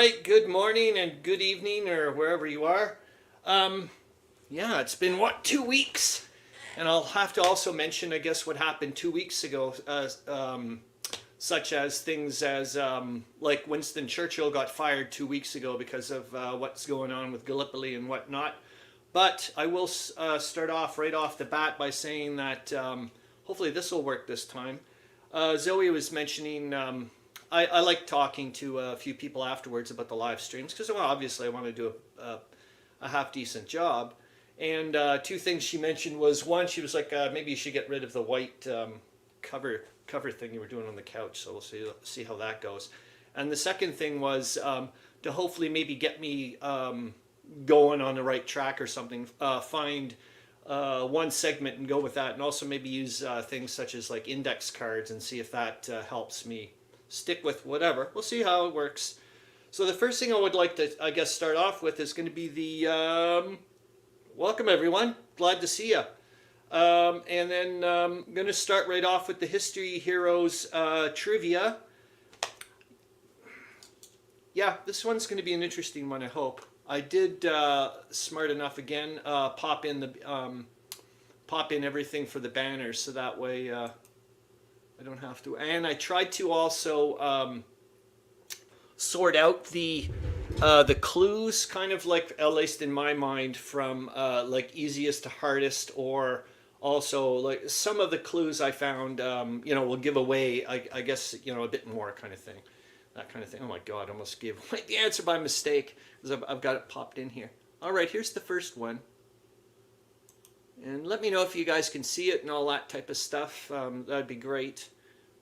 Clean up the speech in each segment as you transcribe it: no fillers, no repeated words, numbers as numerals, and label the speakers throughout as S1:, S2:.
S1: right, good morning and good evening, or wherever you are. Yeah, it's been, what, 2 weeks? And I'll have to also mention, I guess, what happened 2 weeks ago, such as things as, like Winston Churchill got fired 2 weeks ago because of what's going on with Gallipoli and whatnot. But I will start off right off the bat by saying that hopefully this will work this time. Zoe was mentioning, I like talking to a few people afterwards about the live streams because, well, obviously I want to do a half decent job. And two things she mentioned was, one, she was like, maybe you should get rid of the white cover thing you were doing on the couch. So we'll see how that goes. And the second thing was to hopefully maybe get me going on the right track or something. Find one segment and go with that, and also maybe use things such as like index cards and see if that helps me stick with whatever. We'll see how it works. So the first thing I would like to, I guess, start off with is going to be the welcome everyone. Glad to see you. And then I'm going to start right off with the History Heroes trivia. Yeah, this one's going to be an interesting one, I hope. I did smart enough again pop in everything for the banners, so that way I don't have to. And I tried to also sort out the clues, kind of like, at least in my mind, from like easiest to hardest, or also like some of the clues I found will give away, I guess, a bit more kind of thing. That kind of thing. Oh my God, I almost gave away the answer by mistake because I've got it popped in here. All right, here's the first one. And let me know if you guys can see it and all that type of stuff. That'd be great.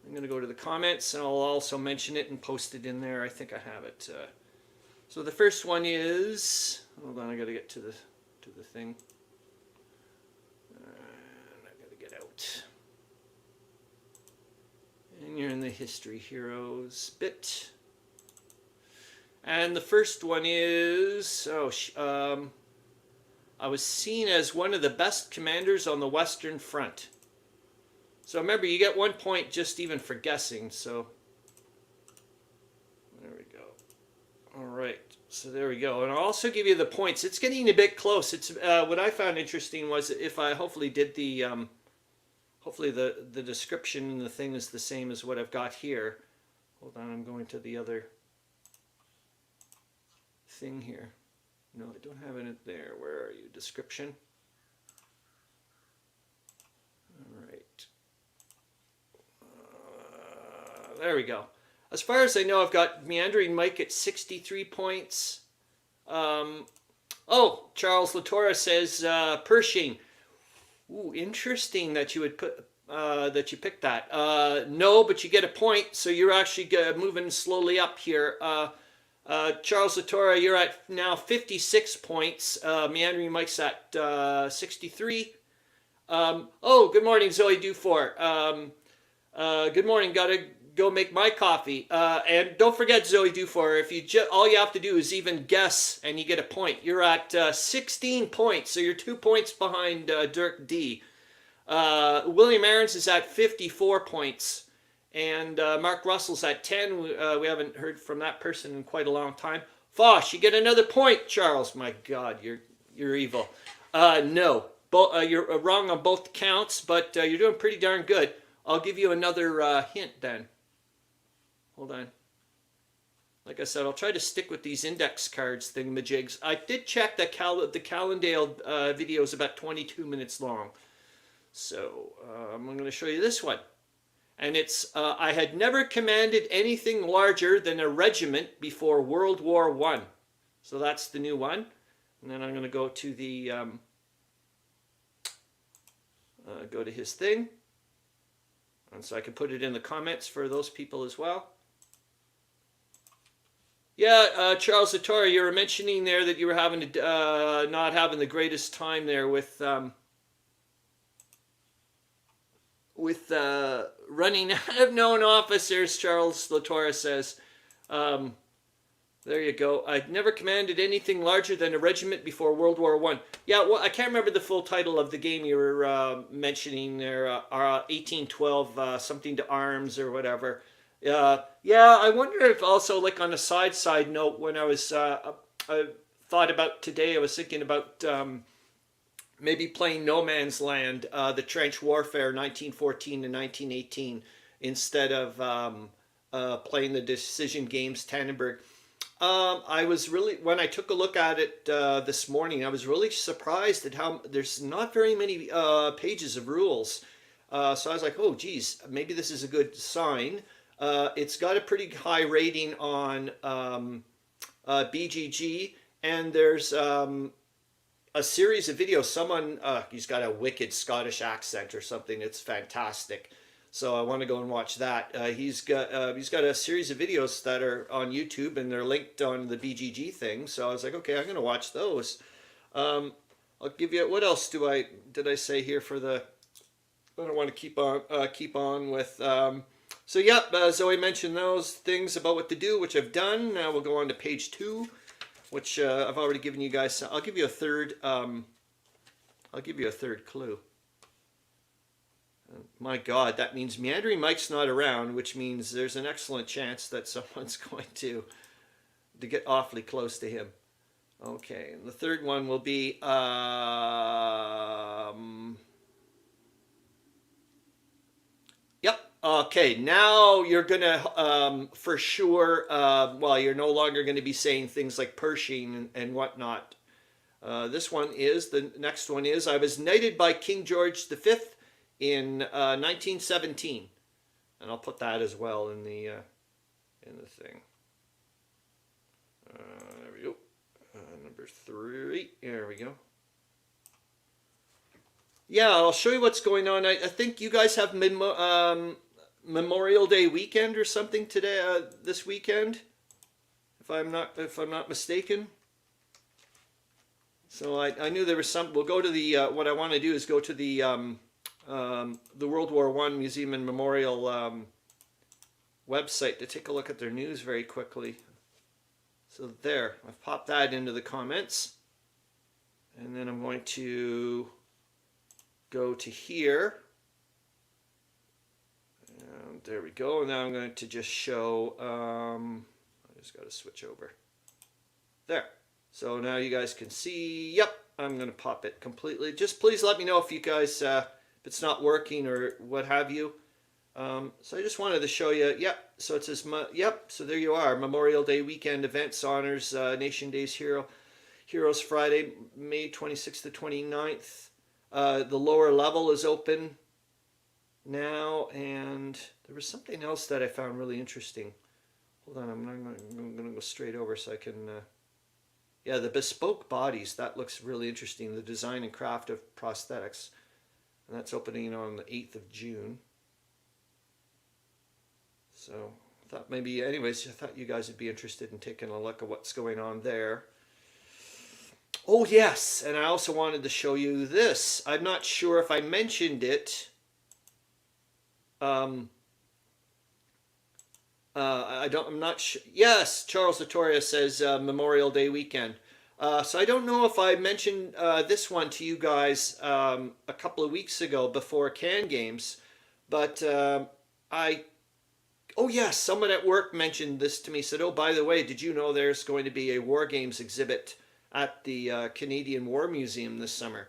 S1: I'm going to go to the comments and I'll also mention it and post it in there. I think I have it. So the first one is, hold on, I got to get to the thing. I got to get out. And you're in the History Heroes bit. And the first one is, I was seen as one of the best commanders on the Western Front. So remember, you get 1 point just even for guessing. So there we go. All right. So there we go. And I'll also give you the points. It's getting a bit close. It's what I found interesting was if I hopefully did the hopefully the description and the thing is the same as what I've got here. Hold on, I'm going to the other thing here. No, I don't have it there. Where are you? Description. All right. There we go. As far as I know, I've got Meandering Mike at 63 points. Oh, Charles Latora says Pershing. Ooh, interesting that you would put that you picked that. No, but you get a point, so you're actually moving slowly up here. Charles Latora, you're at now 56 points. Meandering Mike's at 63. Oh, good morning, Zoe Dufour. Good morning. Gotta go make my coffee. And don't forget, Zoe Dufour, if you all you have to do is even guess and you get a point. You're at 16 points, so you're 2 points behind Dirk D. William Arends is at 54 points. And Mark Russell's at 10. We haven't heard from that person in quite a long time. Fosh, you get another point, Charles. My God, you're evil. No, you're wrong on both counts, but you're doing pretty darn good. I'll give you another hint then. Hold on. Like I said, I'll try to stick with these index cards thingamajigs. I did check that the Calandale video is about 22 minutes long. So I'm going to show you this one. And it's, I had never commanded anything larger than a regiment before World War I. So that's the new one. And then I'm going to go to the, go to his thing. And so I can put it in the comments for those people as well. Yeah, Charles Latora, you were mentioning there that you were having to, not having the greatest time there with running out of known officers, Charles Latora says. There you go. I'd never commanded anything larger than a regiment before World War I. Yeah, well, I can't remember the full title of the game you were mentioning there. 1812, something to arms or whatever. Yeah, I wonder if also, like, on a side note, when I thought about today, I was thinking about maybe playing No Man's Land, the Trench Warfare 1914 to 1918, instead of playing the Decision Games Tannenberg. I was really, when I took a look at it this morning, I was really surprised at how there's not very many pages of rules. So I was like, oh, geez, maybe this is a good sign. It's got a pretty high rating on BGG, and there's a series of videos. Someone, he's got a wicked Scottish accent or something. It's fantastic. So I want to go and watch that. He's got a series of videos that are on YouTube, and they're linked on the BGG thing. So I was like, okay, I'm going to watch those. I'll give you, what else did I say here for the, I don't want to keep on with, so yeah, Zoe mentioned those things about what to do, which I've done. Now we'll go on to page 2, which I've already given you guys. I'll give you a third clue. My God, that means Meandering Mike's not around, which means there's an excellent chance that someone's going to get awfully close to him. Okay, and the third one will be yep. Okay, now you're gonna for sure. Well, you're no longer going to be saying things like Pershing and whatnot. The next one is, I was knighted by King George V in 1917, and I'll put that as well in the thing. There we go. Number 3. There we go. Yeah, I'll show you what's going on. I think you guys have Memorial Day weekend or something today, this weekend, if I'm not mistaken. So I knew there was some. We'll go to the. What I want to do is go to the World War I Museum and Memorial website to take a look at their news very quickly. So there, I've popped that into the comments, and then I'm going to go to here. And there we go. Now I'm going to just show. I just got to switch over. There. So now you guys can see. Yep, I'm going to pop it completely. Just please let me know if you guys. If it's not working or what have you. So I just wanted to show you, yep, so it says, yep, so there you are, Memorial Day weekend events, honors, Nation Days Heroes Friday, May 26th to 29th. The lower level is open now, and there was something else that I found really interesting. Hold on, I'm going to go straight over so I can, yeah, the bespoke bodies, that looks really interesting, the design and craft of prosthetics. And that's opening on the 8th of June. So I thought maybe, anyways, I thought you guys would be interested in taking a look at what's going on there. Oh yes, and I also wanted to show you this. I'm not sure if I mentioned it. I'm not sure. Yes, Charles Latoria says Memorial Day weekend. So I don't know if I mentioned this one to you guys a couple of weeks ago before Can Games, but oh yes, someone at work mentioned this to me, said, oh, by the way, did you know there's going to be a War Games exhibit at the Canadian War Museum this summer?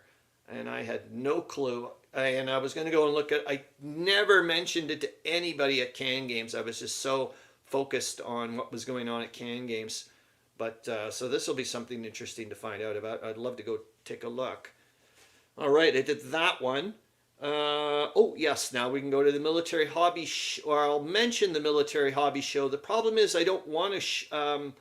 S1: And I had no clue, and I was going to go and look at, I never mentioned it to anybody at Can Games. I was just so focused on what was going on at Can Games. But so this will be something interesting to find out about. I'd love to go take a look. All right, I did that one. Oh, yes, now we can go to the military hobby, or I'll mention the military hobby show. The problem is I don't want to,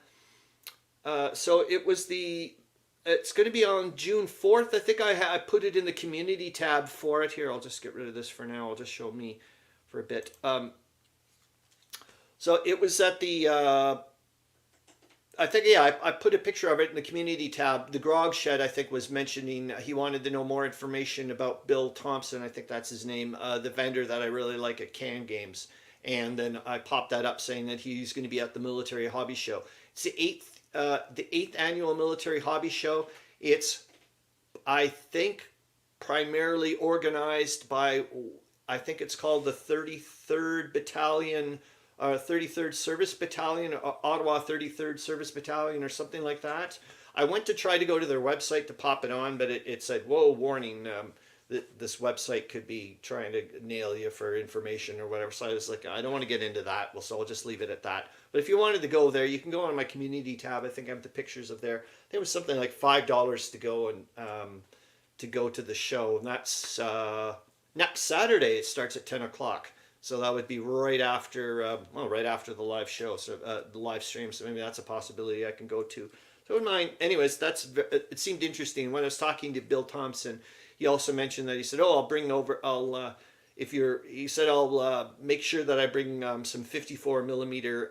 S1: so it's going to be on June 4th. I think I put it in the community tab for it. Here, I'll just get rid of this for now. I'll just show me for a bit. So it was at the, I think, yeah, I put a picture of it in the community tab. The Grog Shed, I think, was mentioning he wanted to know more information about Bill Thompson. I think that's his name, the vendor that I really like at Can Games. And then I popped that up saying that he's going to be at the Military Hobby Show. It's the eighth annual Military Hobby Show. It's, I think, primarily organized by, I think it's called the 33rd Battalion 33rd Service Battalion, Ottawa 33rd Service Battalion, or something like that. I went to try to go to their website to pop it on, but it said, whoa, warning, this website could be trying to nail you for information or whatever. So I was like, I don't want to get into that. Well, so I'll just leave it at that. But if you wanted to go there, you can go on my community tab. I think I have the pictures of there. There was something like $5 to go and to go to the show. And that's next Saturday. It starts at 10 o'clock. So that would be right after, right after the live show, so the live stream. So maybe that's a possibility I can go to. So in mind, anyways, it seemed interesting. When I was talking to Bill Thompson, he also mentioned that he said, "Oh, I'll bring over. He said I'll make sure that I bring some 54 millimeter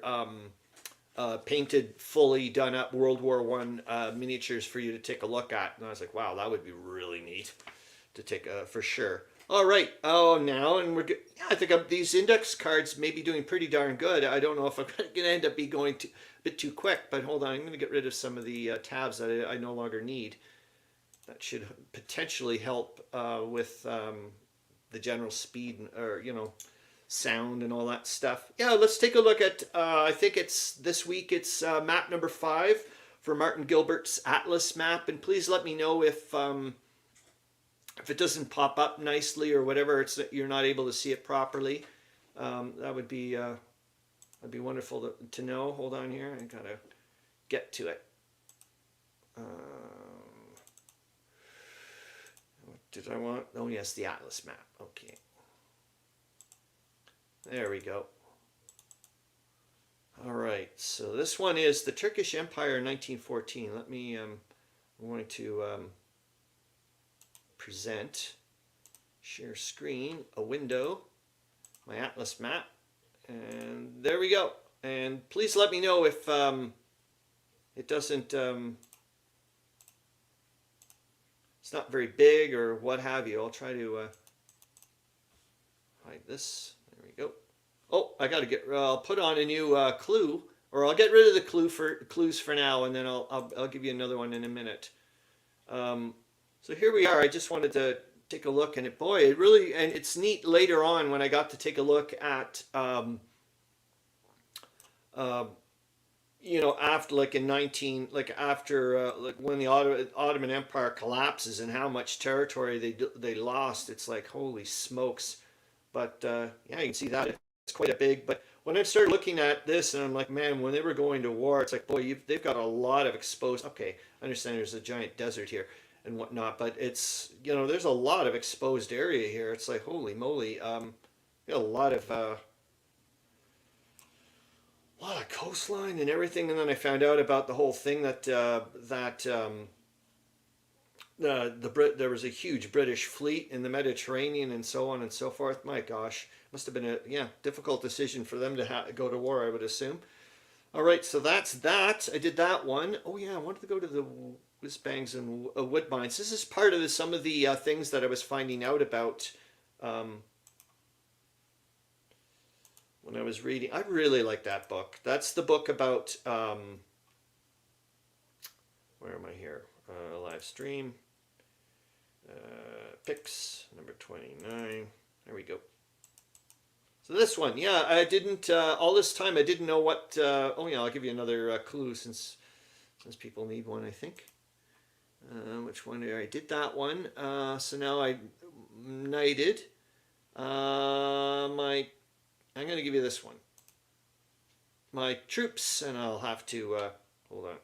S1: painted, fully done up World War I miniatures for you to take a look at." And I was like, "Wow, that would be really neat to take for sure." All right. Oh, now and we're good. Yeah, I think these index cards may be doing pretty darn good. I don't know if I'm going to end up going a bit too quick, but hold on. I'm going to get rid of some of the tabs that I no longer need. That should potentially help with the general speed or, sound and all that stuff. Yeah, let's take a look at, I think it's this week, it's map number 5 for Martin Gilbert's Atlas map. And please let me know if it doesn't pop up nicely or whatever, it's that you're not able to see it properly. That would be that'd be wonderful to know. Hold on here, I gotta get to it. What did I want? Oh yes, the Atlas map. Okay. There we go. All right, so this one is the Turkish Empire in 1914. Let me, I'm going to present, share screen, a window, my Atlas map, and there we go. And please let me know if it doesn't, it's not very big or what have you. I'll try to hide this. There we go. Oh, I got to I'll put on a new clue, or I'll get rid of the clues for now, and then I'll give you another one in a minute. So here we are. I just wanted to take a look, and boy, it really, and it's neat later on when I got to take a look at, after like in like when the Ottoman Empire collapses and how much territory they lost. It's like, holy smokes. But yeah, you can see that it's quite a big. But when I started looking at this, and I'm like, man, when they were going to war, it's like, boy, they've got a lot of exposed. Okay, I understand there's a giant desert here and whatnot, but it's, there's a lot of exposed area here. It's like, holy moly, got a lot of coastline and everything. And then I found out about the whole thing that there was a huge British fleet in the Mediterranean and so on and so forth. My gosh, must have been a difficult decision for them to go to war, I would assume. All right, so that's that. I did that one. Oh yeah, I wanted to go to the whiz-bangs and wood mines. This is part of some of the things that I was finding out about when I was reading. I really like that book. That's the book about, where am I here? Live stream. Picks, number 29. There we go. So this one, yeah, I didn't, all this time I didn't know what, oh yeah, I'll give you another clue since people need one, I think. Which one? I did that one. So now I knighted. I'm going to give you this one. My troops, and I'll have to, hold on,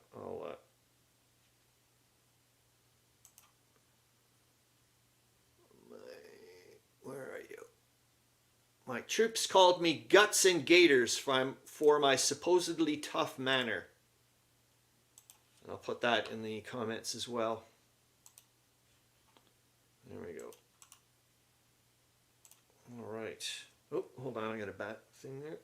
S1: where are you? My troops called me Guts and Gators for my supposedly tough manner. I'll put that in the comments as well. There we go. All right. Oh, hold on. I got a bat thing there.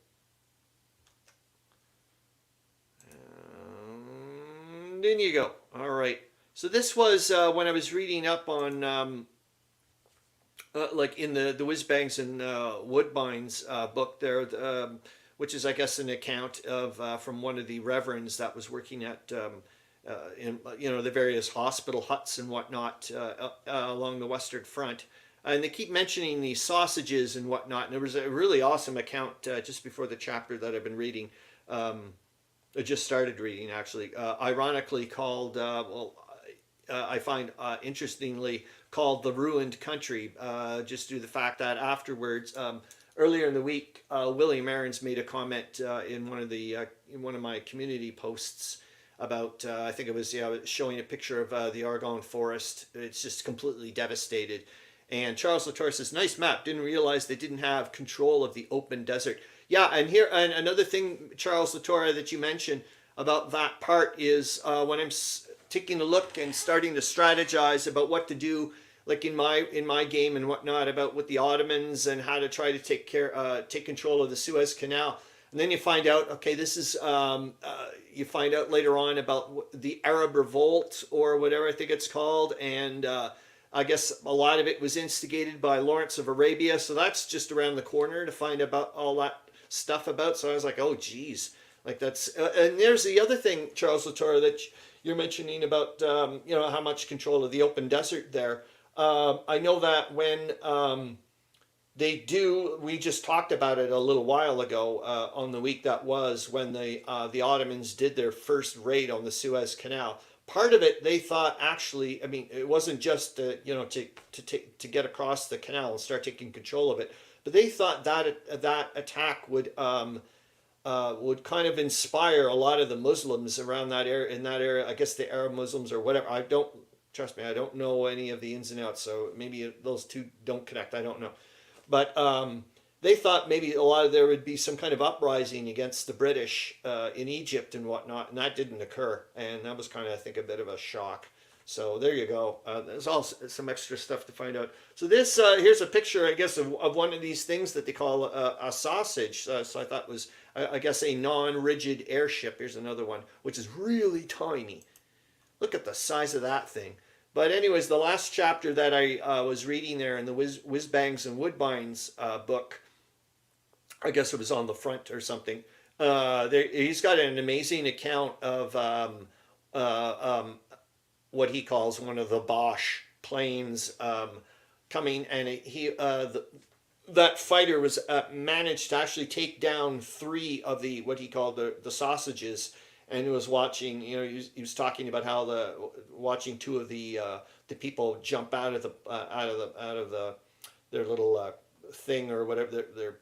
S1: And in you go. All right. So this was when I was reading up on like in the Whiz-Bangs and Woodbines book there, which is, I guess, an account of from one of the reverends that was working at in the various hospital huts and whatnot along the Western Front. and they keep mentioning these sausages and whatnot. And there was a really awesome account just before the chapter that I've been reading. I just started reading, actually. Ironically called, I find interestingly called The Ruined Country, just due to the fact that afterwards, earlier in the week, William Arends made a comment in one of my community posts about, I think it was showing a picture of the Argonne forest. It's just completely devastated. And Charles Latora says, nice map. Didn't realize they didn't have control of the open desert. Yeah, and here, and another thing, Charles Latora, that you mentioned about that part is when I'm taking a look and starting to strategize about what to do, like in my game and whatnot, about with the Ottomans and how to try to take control of the Suez Canal. And then you find out, okay, this is, you find out later on about the Arab Revolt or whatever I think it's called. And I guess a lot of it was instigated by Lawrence of Arabia. So that's just around the corner to find about all that stuff about. So I was like, oh, geez. Like that's, and there's the other thing, Charles Latora, that you're mentioning about, how much control of the open desert there. I know that when we just talked about it a little while ago on the week that was when the Ottomans did their first raid on the Suez Canal. Part of it, they thought actually, I mean, it wasn't just to get across the canal and start taking control of it, but they thought that attack would kind of inspire a lot of the Muslims around that area. In that area, I guess the Arab Muslims or whatever. Trust me, I don't know any of the ins and outs, so maybe those two don't connect. I don't know. But they thought maybe there would be some kind of uprising against the British in Egypt and whatnot, and that didn't occur. And that was kind of, I think, a bit of a shock. So there you go. There's also some extra stuff to find out. So this here's a picture, I guess, of one of these things that they call a sausage. So I thought was, I guess, a non-rigid airship. Here's another one, which is really tiny. Look at the size of that thing. But anyways, the last chapter that I was reading there in the Whiz Bangs and Woodbines book, I guess it was on the front or something. He's got an amazing account of what he calls one of the Bosch planes coming, and that fighter was managed to actually take down 3 of the what he called the sausages. And he was watching, he was talking about how watching 2 of the people jump out of their little thing or whatever, their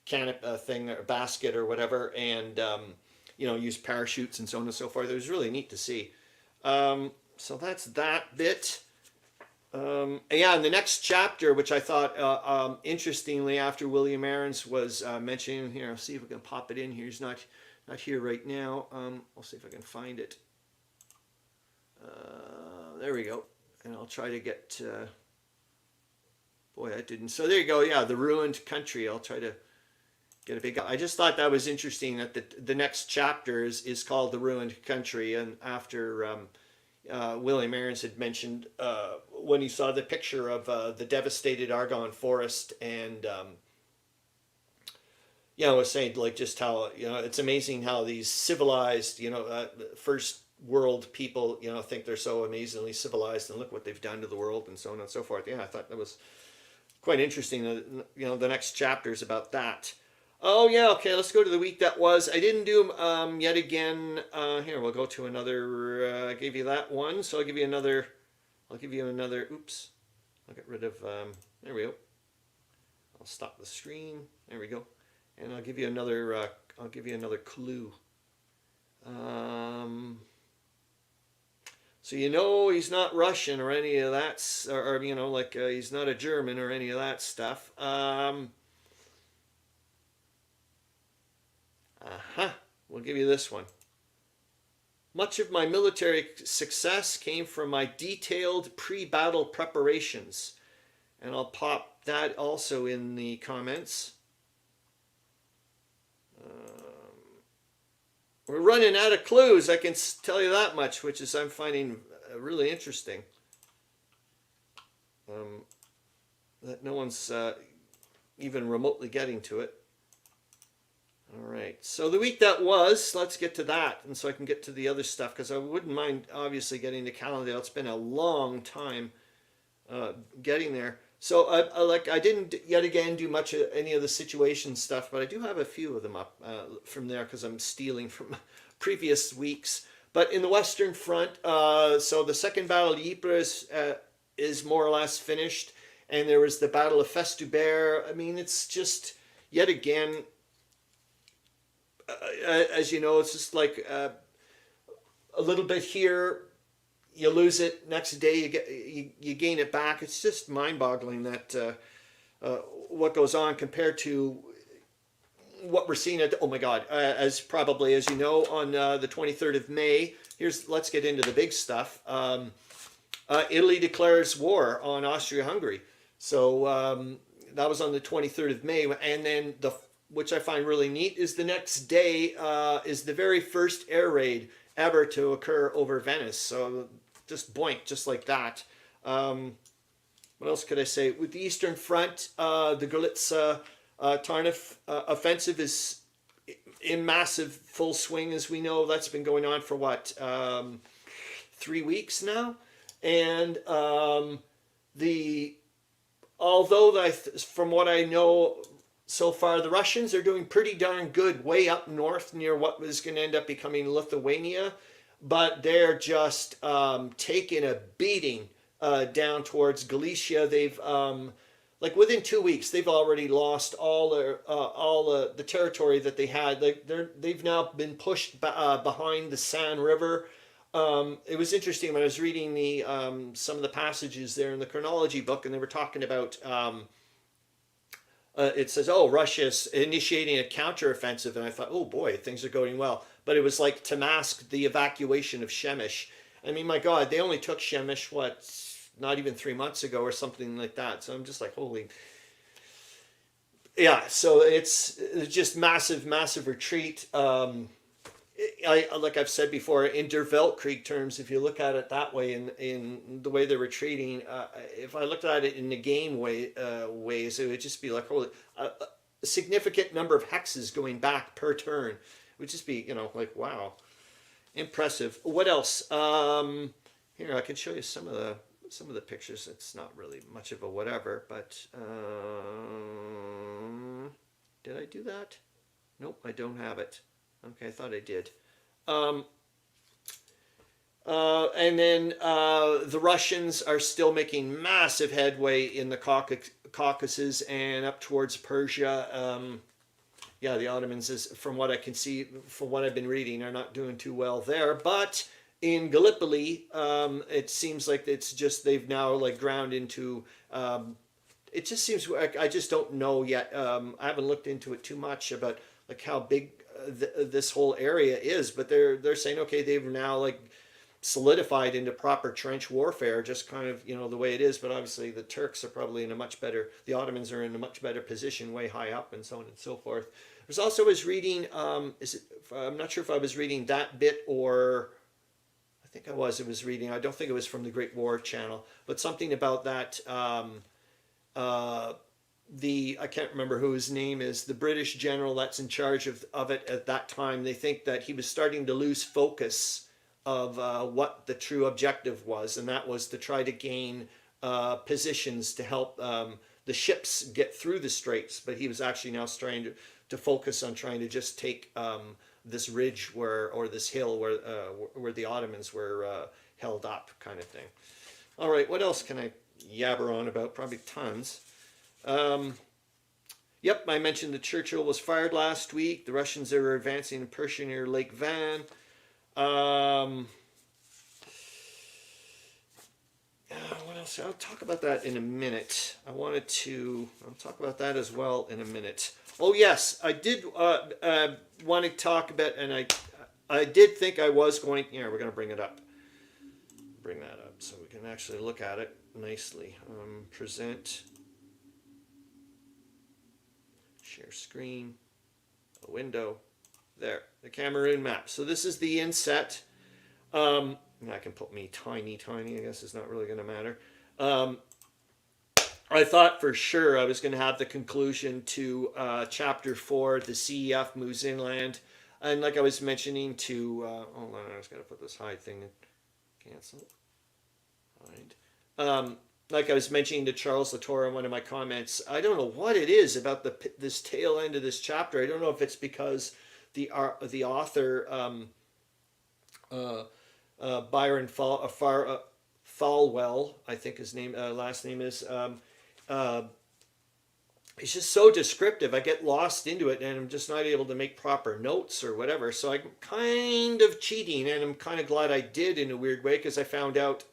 S1: canopy thing or basket or whatever, and use parachutes and so on and so forth. It was really neat to see. So that's that bit. And the next chapter, which I thought interestingly, after William Arends was mentioning here, I'll see if we can pop it in here. He's not here right now. I'll see if I can find it. There we go. And I'll try to get... boy, that didn't... So there you go. Yeah, The Ruined Country. I'll try to get a big... I just thought that was interesting that the next chapter is called The Ruined Country. And after William Arends had mentioned when he saw the picture of the devastated Argonne forest and... I was saying like just how, it's amazing how these civilized, first world people, think they're so amazingly civilized and look what they've done to the world and so on and so forth. Yeah, I thought that was quite interesting. The next chapter is about that. Oh, yeah, okay, let's go to the week that was. I didn't do yet again. Here, we'll go to another. I gave you that one, so I'll give you another. Oops. I'll get rid of. There we go. I'll stop the screen. There we go. And I'll give you another. I'll give you another clue. So he's not Russian or any of that, or he's not a German or any of that stuff. We'll give you this one. Much of my military success came from my detailed pre-battle preparations, and I'll pop that also in the comments. We're running out of clues, I can tell you that much, which is I'm finding really interesting. That no one's even remotely getting to it. All right, so the week that was, let's get to that, and so I can get to the other stuff, because I wouldn't mind, obviously, getting to Calandale. It's been a long time getting there. So I didn't yet again do much of any of the situation stuff, but I do have a few of them up from there because I'm stealing from previous weeks. But in the Western Front, so the Second Battle of Ypres is more or less finished, and there was the Battle of Festubert. I mean, it's just yet again, as you know, it's just like a little bit here, you lose it. Next day, you gain it back. It's just mind-boggling that what goes on compared to what we're seeing at, oh my God, as you know, on the 23rd of May. Let's get into the big stuff. Italy declares war on Austria-Hungary. So that was on the 23rd of May, and then which I find really neat is the next day is the very first air raid ever to occur over Venice. So just boink, just like that. What else could I say? With the Eastern Front, the Galitza Tarnów offensive is in massive full swing, as we know. That's been going on for what, 3 weeks now, and although from what I know so far, the Russians are doing pretty darn good way up north near what was going to end up becoming Lithuania, but they're just taking a beating down towards Galicia. They've like within 2 weeks, they've already lost all the territory that they had. They've now been pushed behind the San River. It was interesting when I was reading some of the passages there in the chronology book, and they were talking about. It says, "Oh, Russia's initiating a counteroffensive," and I thought, "Oh boy, things are going well." But it was like to mask the evacuation of Przemyśl. I mean, my God, they only took Przemyśl not even 3 months ago or something like that. So I'm just like, holy, yeah. So it's just massive retreat. Like I've said before, in Der Weltkrieg terms, if you look at it that way, in the way they're retreating, if I looked at it in the game ways, it would just be like, holy, a significant number of hexes going back per turn. It would just be, like, wow, impressive. What else? Here, I can show you some of the pictures. It's not really much of a whatever, but did I do that? Nope, I don't have it. Okay, I thought I did. And then the Russians are still making massive headway in the Caucasus and up towards Persia. Yeah, the Ottomans, from what I can see, from what I've been reading, are not doing too well there. But in Gallipoli, it seems like it's just they've now like ground into. It just seems I just don't know yet. I haven't looked into it too much about like how big this whole area is, but they're saying, okay, they've now like solidified into proper trench warfare, just kind of the way it is. But obviously the Turks are probably the Ottomans are in a much better position, way high up, and so on and so forth. There's also, I was reading, I'm not sure if I was reading that bit or I think it was reading, I don't think it was from the Great War channel, but something about that. I can't remember who his name is, the British general that's in charge of it at that time. They think that he was starting to lose focus of what the true objective was, and that was to try to gain positions to help the ships get through the straits. But he was actually now trying to focus on trying to just take this ridge or this hill where the Ottomans were held up, kind of thing. All right, what else can I yabber on about? Probably tons. Yep, I mentioned the Churchill was fired last week. The Russians are advancing in Persia near Lake Van. What else? I'll talk about that in a minute. I'll talk about that as well in a minute. Oh yes, I did want to talk about, and I did think I was going. Yeah, we're going to bring it up. Bring that up so we can actually look at it nicely. Present. Share screen, a window, there, the Cameroon map. So this is the inset. I can put me tiny, I guess it's not really going to matter. I thought for sure I was going to have the conclusion to chapter 4, the C.E.F moves inland. And like I was mentioning to, hold on, I just got to put this hide thing in, cancel, hide. like I was mentioning to Charles Latora in one of my comments, I don't know what it is about this tail end of this chapter. I don't know if it's because the author Byron Falwell, I think his last name is. It's just so descriptive. I get lost into it, and I'm just not able to make proper notes or whatever. So I'm kind of cheating, and I'm kind of glad I did in a weird way, because I found out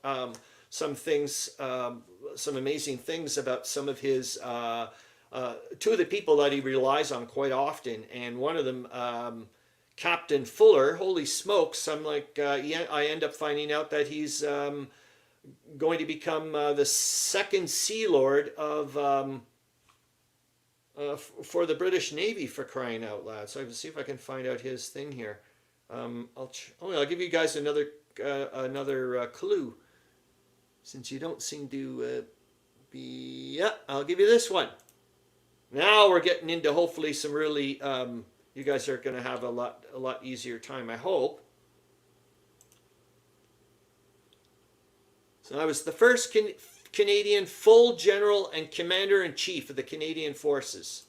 S1: some things, some amazing things about some of his two of the people that he relies on quite often, and one of them. Captain Fuller, holy smokes, I'm like, I end up finding out that he's going to become the second Sea Lord of for the British Navy, for crying out loud. So I can see if I can find out his thing here. I'll give you guys another clue, since you don't seem to be. Yeah, I'll give you this one. Now we're getting into hopefully some really. You guys are going to have a lot easier time, I hope. So I was the first Canadian full general and commander-in-chief of the Canadian forces.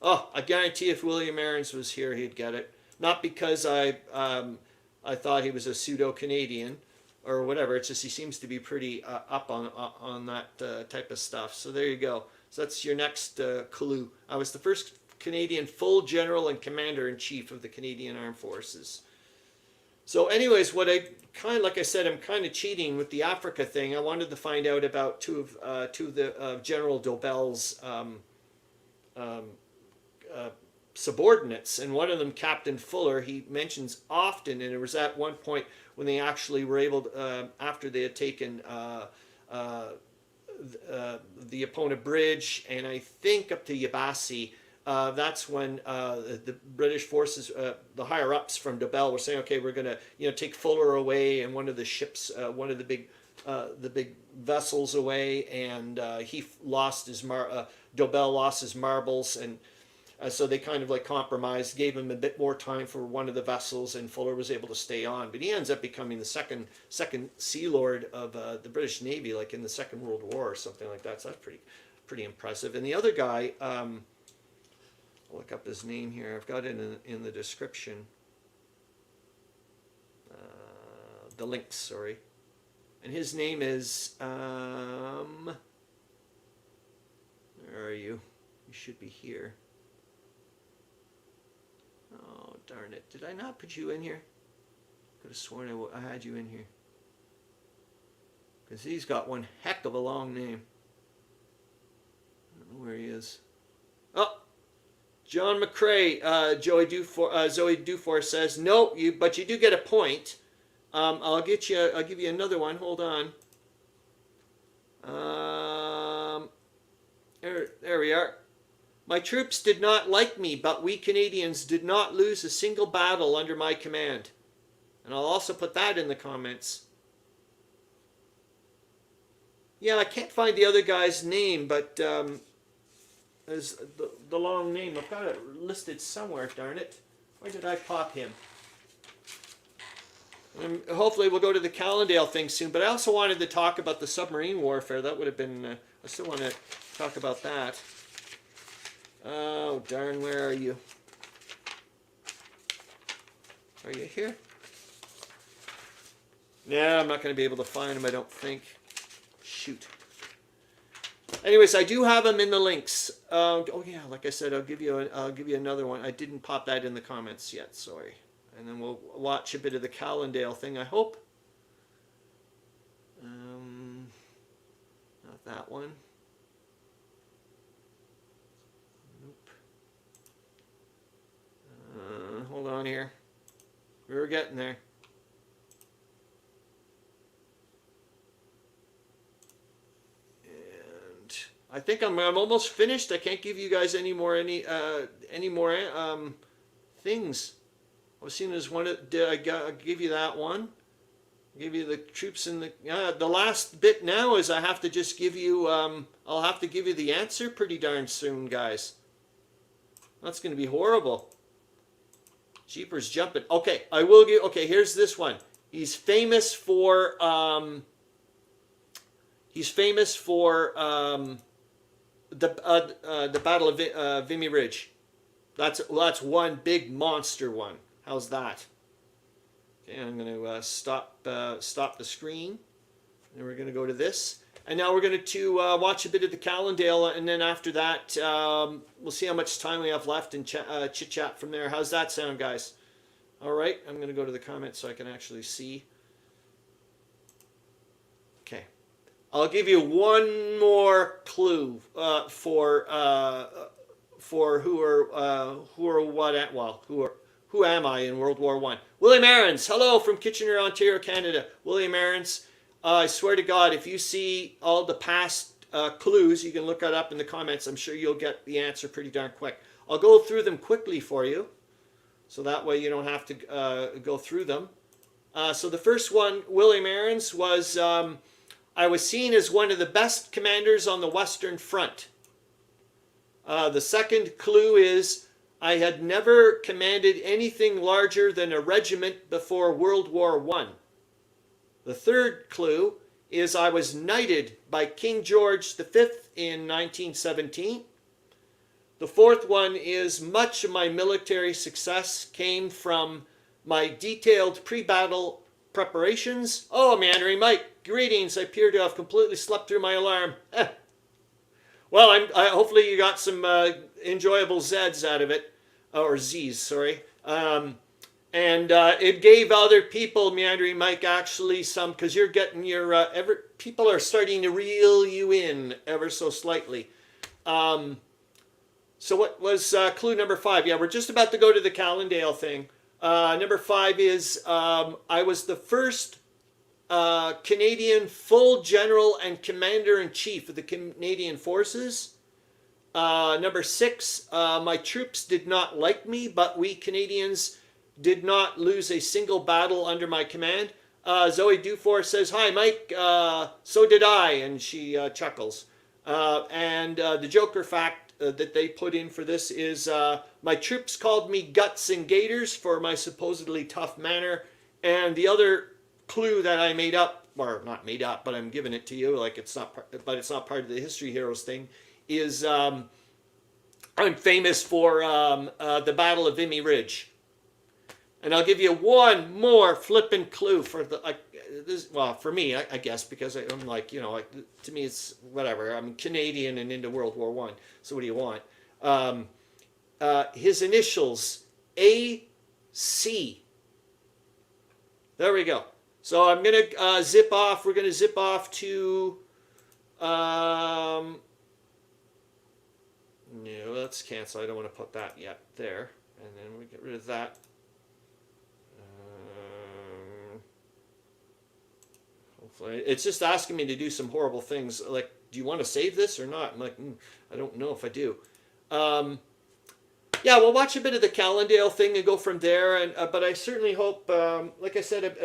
S1: Oh, I guarantee if William Arends was here, he'd get it. Not because I thought he was a pseudo-Canadian or whatever. It's just he seems to be pretty up on that type of stuff. So there you go. So that's your next clue. I was the first Canadian full general and commander-in-chief of the Canadian Armed Forces. So anyways, what I kind of, like I said, I'm kind of cheating with the Africa thing. I wanted to find out about two of the General Dobell's subordinates, and one of them, Captain Fuller, he mentions often, and it was at one point when they actually were able to, after they had taken the Epona Bridge, and I think up to Yabassi, that's when the British forces, the higher ups from Dobell, were saying, "Okay, we're going to, take Fuller away and one of the ships, one of the big vessels away," and he lost his Dobell lost his marbles, and so they kind of like compromised, gave him a bit more time for one of the vessels, and Fuller was able to stay on. But he ends up becoming the second Sea Lord of the British Navy, like in the Second World War or something like that. So that's pretty impressive. And the other guy. Look up his name here. I've got it in the description. The links, sorry. And his name is, where are you? You should be here. Oh, darn it. Did I not put you in here? Could have sworn I had you in here. Because he's got one heck of a long name. I don't know where he is. Oh! John McCrae, Zoe Dufour says, "No, but you do get a point. I'll give you another one. Hold on. There we are. My troops did not like me, but we Canadians did not lose a single battle under my command." And I'll also put that in the comments. Yeah, I can't find the other guy's name, but as the long name, I've got it listed somewhere, darn it. Where did I pop him? And hopefully we'll go to the Calandale thing soon, but I also wanted to talk about the submarine warfare. That would have been, I still want to talk about that. Oh, darn, where are you? Are you here? Yeah, I'm not going to be able to find him, I don't think. Shoot. Anyways, I do have them in the links. Oh yeah, like I said, I'll give you another one. I didn't pop that in the comments yet. Sorry. And then we'll watch a bit of the Calandale thing, I hope. Not that one. Nope. Hold on here. We were getting there. I think I'm almost finished. I can't give you guys any more things. I was seeing as one. Did I give you that one? Give you the troops in the last bit now is I have to just give you. I'll have to give you the answer pretty darn soon, guys. That's going to be horrible. Jeepers jumping. Okay, I will give. Okay, here's this one. He's famous for. He's famous for the Battle of Vimy Ridge. That's one big monster one. How's that? Okay, I'm going to stop the screen, and we're going to go to this. And now we're going to watch a bit of the Calandale, and then after that, we'll see how much time we have left and chit-chat from there. How's that sound, guys? All right, I'm going to go to the comments so I can actually see. Okay. I'll give you one more clue for who am I in World War I? William Arends, hello from Kitchener, Ontario, Canada. William Arends, I swear to God, if you see all the past clues, you can look that up in the comments. I'm sure you'll get the answer pretty darn quick. I'll go through them quickly for you, so that way you don't have to go through them. So the first one, William Arends, was I was seen as one of the best commanders on the Western Front. The second clue is I had never commanded anything larger than a regiment before World War I. The third clue is I was knighted by King George V in 1917. The fourth one is much of my military success came from my detailed pre-battle preparations. Oh, Meandering Mike, greetings. I appear to have completely slept through my alarm. Well, hopefully you got some enjoyable Zs out of it. Or Z's, sorry. And it gave other people, Meandering Mike, actually some, because you're getting your, people are starting to reel you in ever so slightly. So what was clue number 5? Yeah, we're just about to go to the Calandale thing. Number 5 is I was the first Canadian full general and commander-in-chief of the Canadian Forces. Number 6, my troops did not like me, but we Canadians did not lose a single battle under my command. Zoe Dufour says, hi, Mike, so did I, and she chuckles. And the Joker fact that they put in for this is my troops called me Guts and Gators for my supposedly tough manner. And the other clue that I made up, or not made up, but I'm giving it to you, like it's not, but it's not part of the History Heroes thing, is I'm famous for the Battle of Vimy Ridge. And I'll give you one more flippin' clue for the, this, well, for me, I guess, because I'm like, you know, like, to me it's whatever. I'm Canadian and into World War I, so what do you want? His initials, AC. There we go. So I'm going to zip off. We're going to zip off to... No, let's cancel. I don't want to put that yet there. And then we get rid of that. Hopefully, it's just asking me to do some horrible things. Like, do you want to save this or not? I'm like, I don't know if I do. Yeah, we'll watch a bit of the Calandale thing and go from there. And but I certainly hope, like I said,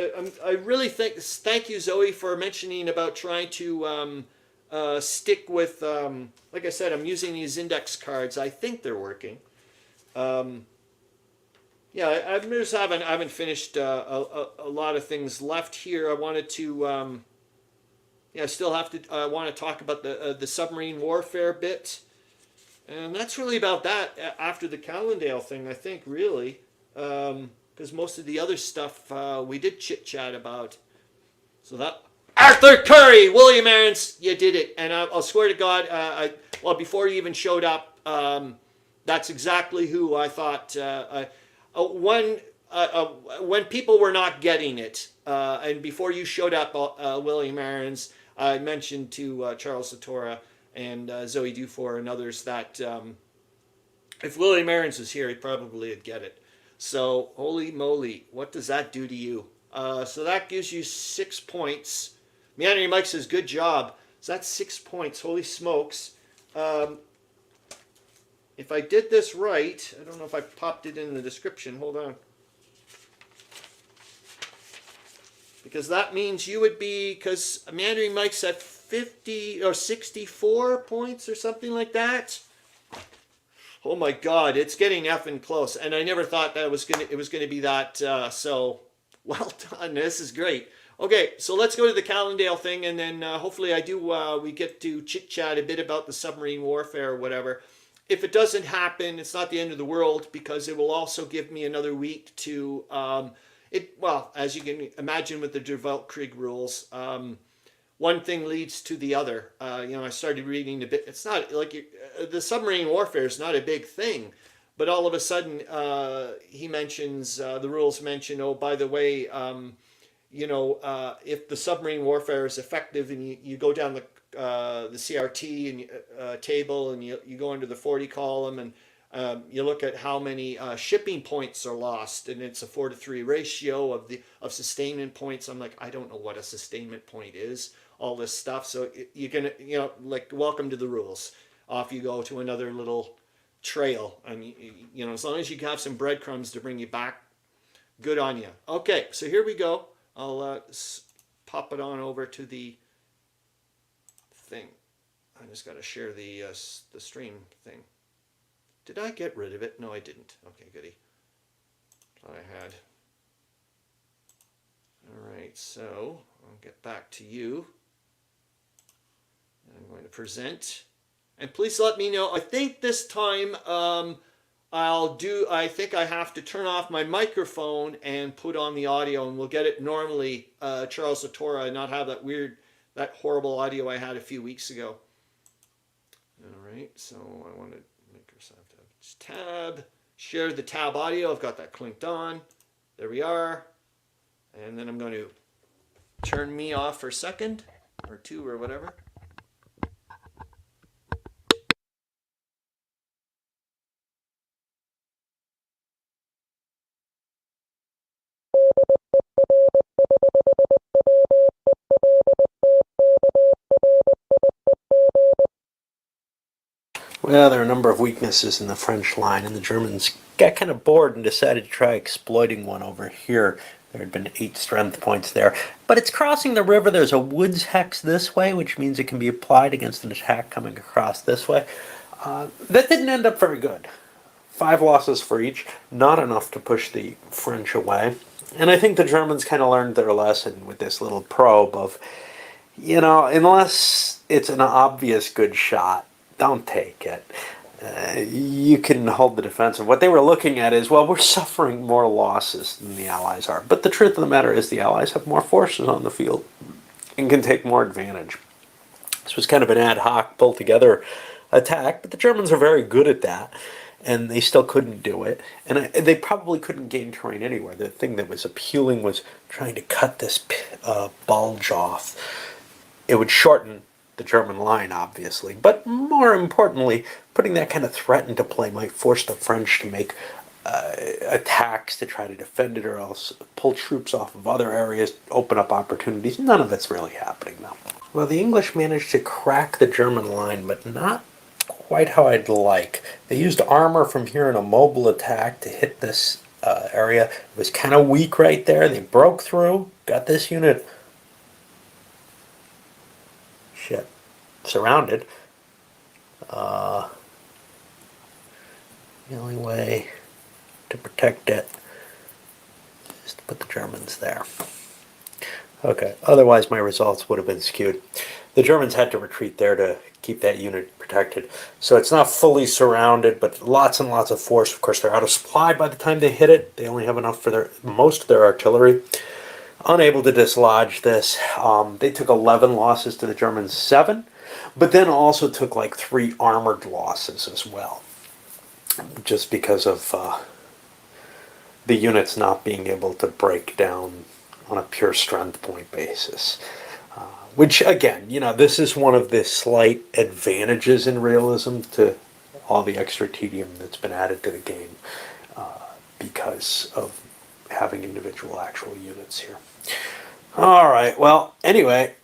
S1: I really thank you, Zoe, for mentioning about trying to stick with, like I said, I'm using these index cards. I think they're working. Yeah, I haven't finished a lot of things left here. I wanted to, yeah, I still have to, want to talk about the submarine warfare bit. And that's really about that after the Calandale thing, I think, really. Because most of the other stuff we did chit-chat about. So that... Arthur Curry! William Arends, you did it. And I'll swear to God, well, before you even showed up, that's exactly who I thought... when people were not getting it, and before you showed up, William Arends, I mentioned to Charles Latora and Zoe Dufour and others that if William Arends was here, he probably would get it. So, holy moly, what does that do to you? So that gives you 6 points. Meandering Mike says, good job. So that's 6 points. Holy smokes. If I did this right, I don't know if I popped it in the description. Hold on. Because that means you would be, because Meandering Mike's at 50 or 64 points or something like that. Oh my God, it's getting effing close. And I never thought that it was gonna be that, so well done. This is great. Okay, so let's go to the Calandale thing, and then hopefully we get to chit-chat a bit about the submarine warfare or whatever. If it doesn't happen, it's not the end of the world, because it will also give me another week to well, as you can imagine with the Weltkrieg rules, one thing leads to the other. I started reading a bit. It's not like the submarine warfare is not a big thing, but all of a sudden he mentions the rules mention. Oh, by the way, if the submarine warfare is effective, and you go down the CRT and table, and you go into the 40 column, and you look at how many shipping points are lost, and it's a 4-to-3 ratio of sustainment points. I'm like, I don't know what a sustainment point is. All this stuff. So you can, like, welcome to the rules. Off you go to another little trail, and as long as you have some breadcrumbs to bring you back, good on you. Okay, so here we go. I'll pop it on over to the thing. I just got to share the stream thing. Did I get rid of it? No, I didn't. Okay, goody. Thought I had. All right, so I'll get back to you. I'm going to present. And please let me know. I think this time I think I have to turn off my microphone and put on the audio, and we'll get it normally, Charles Latora, and not have that horrible audio I had a few weeks ago. All right, so I want to Microsoft tab, share the tab audio. I've got that clicked on. There we are. And then I'm going to turn me off for a second or two or whatever.
S2: Well, there are a number of weaknesses in the French line, and the Germans got kind of bored and decided to try exploiting one over here. There had been 8 strength points there. But it's crossing the river. There's a woods hex this way, which means it can be applied against an attack coming across this way. That didn't end up very good. 5 losses for each, not enough to push the French away. And I think the Germans kind of learned their lesson with this little probe of, unless it's an obvious good shot, don't take it. You can hold the defensive. What they were looking at is, well, we're suffering more losses than the Allies are. But the truth of the matter is the Allies have more forces on the field and can take more advantage. This was kind of an ad hoc, pull-together attack, but the Germans are very good at that, and they still couldn't do it. And they probably couldn't gain terrain anywhere. The thing that was appealing was trying to cut this bulge off. It would shorten the German line, obviously, but more importantly, putting that kind of threat into play might force the French to make attacks to try to defend it, or else pull troops off of other areas, open up opportunities. None of it's really happening, though. Well, the English managed to crack the German line, but not quite how I'd like. They used armor from here in a mobile attack to hit this area. It was kind of weak right there. They broke through, got this unit surrounded. The only way to protect it is to put the Germans there. Okay, otherwise my results would have been skewed. The Germans had to retreat there to keep that unit protected. So it's not fully surrounded, but lots and lots of force. Of course, they're out of supply by the time they hit it. They only have enough for most of their artillery. Unable to dislodge this. They took 11 losses to the Germans' 7, but then also took like 3 armored losses as well, just because of the units not being able to break down on a pure strength point basis. Which, again, this is one of the slight advantages in realism to all the extra tedium that's been added to the game because of having individual actual units here. All right, well, anyway,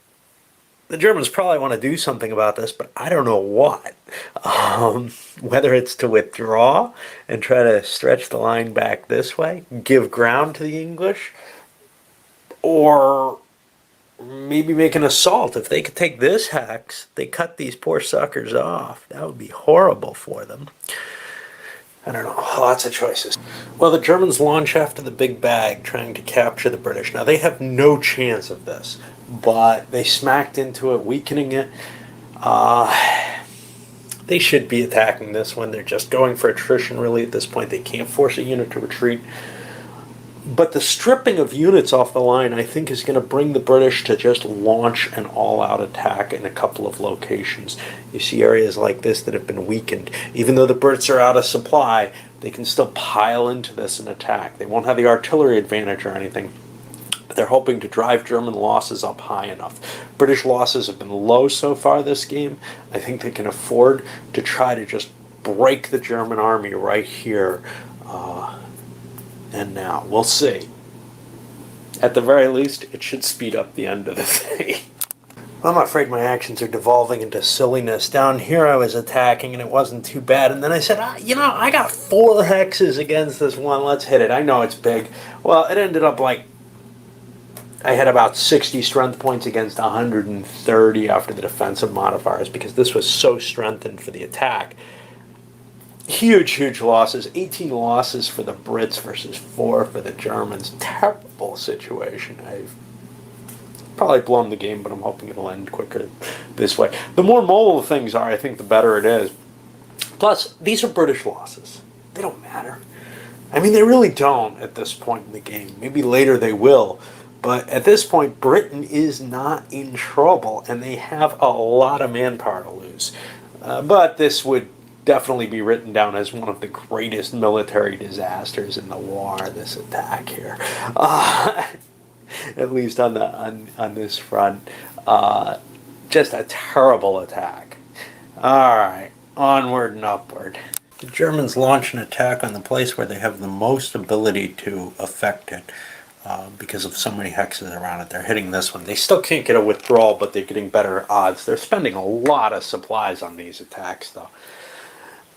S2: the Germans probably want to do something about this, but I don't know what. Whether it's to withdraw and try to stretch the line back this way, give ground to the English, or maybe make an assault. If they could take this hex, they cut these poor suckers off. That would be horrible for them. I don't know, lots of choices. Well, the Germans launch after the big bag, trying to capture the British. Now, they have no chance of this, but they smacked into it, weakening it. They should be attacking this one. They're just going for attrition, really, at this point. They can't force a unit to retreat. But the stripping of units off the line, I think, is going to bring the British to just launch an all-out attack in a couple of locations. You see areas like this that have been weakened. Even though the Brits are out of supply, they can still pile into this and attack. They won't have the artillery advantage or anything, but they're hoping to drive German losses up high enough. British losses have been low so far this game. I think they can afford to try to just break the German army right here. And now, we'll see. At the very least, it should speed up the end of the thing. I'm afraid my actions are devolving into silliness. Down here I was attacking and it wasn't too bad. And then I said, I got 4 hexes against this one. Let's hit it. I know it's big. Well, it ended up like I had about 60 strength points against 130 after the defensive modifiers because this was so strengthened for the attack. Huge losses. 18 losses for the Brits versus 4 for the Germans. Terrible situation. I've probably blown the game, but I'm hoping it'll end quicker this way. The more mobile things are, I think, the better it is. Plus, these are British losses. They don't matter. I mean, they really don't at this point in the game. Maybe later they will. But at this point, Britain is not in trouble, and they have a lot of manpower to lose. But this would definitely be written down as one of the greatest military disasters in the war, this attack here. At least on this front. Just a terrible attack. Alright, onward and upward. The Germans launch an attack on the place where they have the most ability to affect it. Because of so many hexes around it. They're hitting this one. They still can't get a withdrawal, but they're getting better odds. They're spending a lot of supplies on these attacks, though.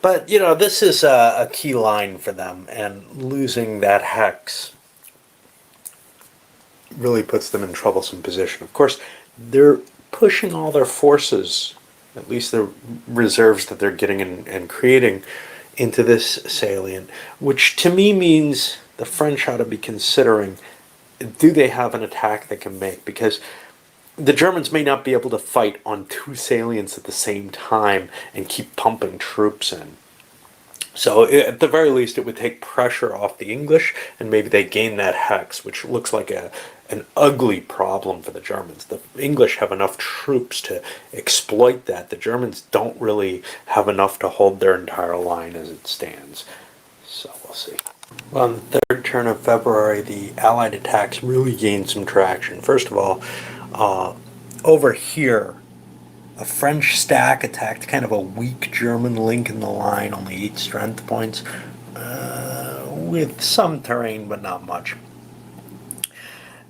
S2: But, this is a key line for them, and losing that hex really puts them in troublesome position. Of course, they're pushing all their forces, at least the reserves that they're getting and creating, into this salient, which to me means the French ought to be considering, do they have an attack they can make? Because the Germans may not be able to fight on 2 salients at the same time and keep pumping troops in. So at the very least, it would take pressure off the English, and maybe they gain that hex, which looks like an ugly problem for the Germans. The English have enough troops to exploit that. The Germans don't really have enough to hold their entire line as it stands. So we'll see. Well, on the 3rd turn of February, the Allied attacks really gained some traction. First of all, over here, a French stack attacked kind of a weak German link in the line, only 8 strength points, with some terrain, but not much.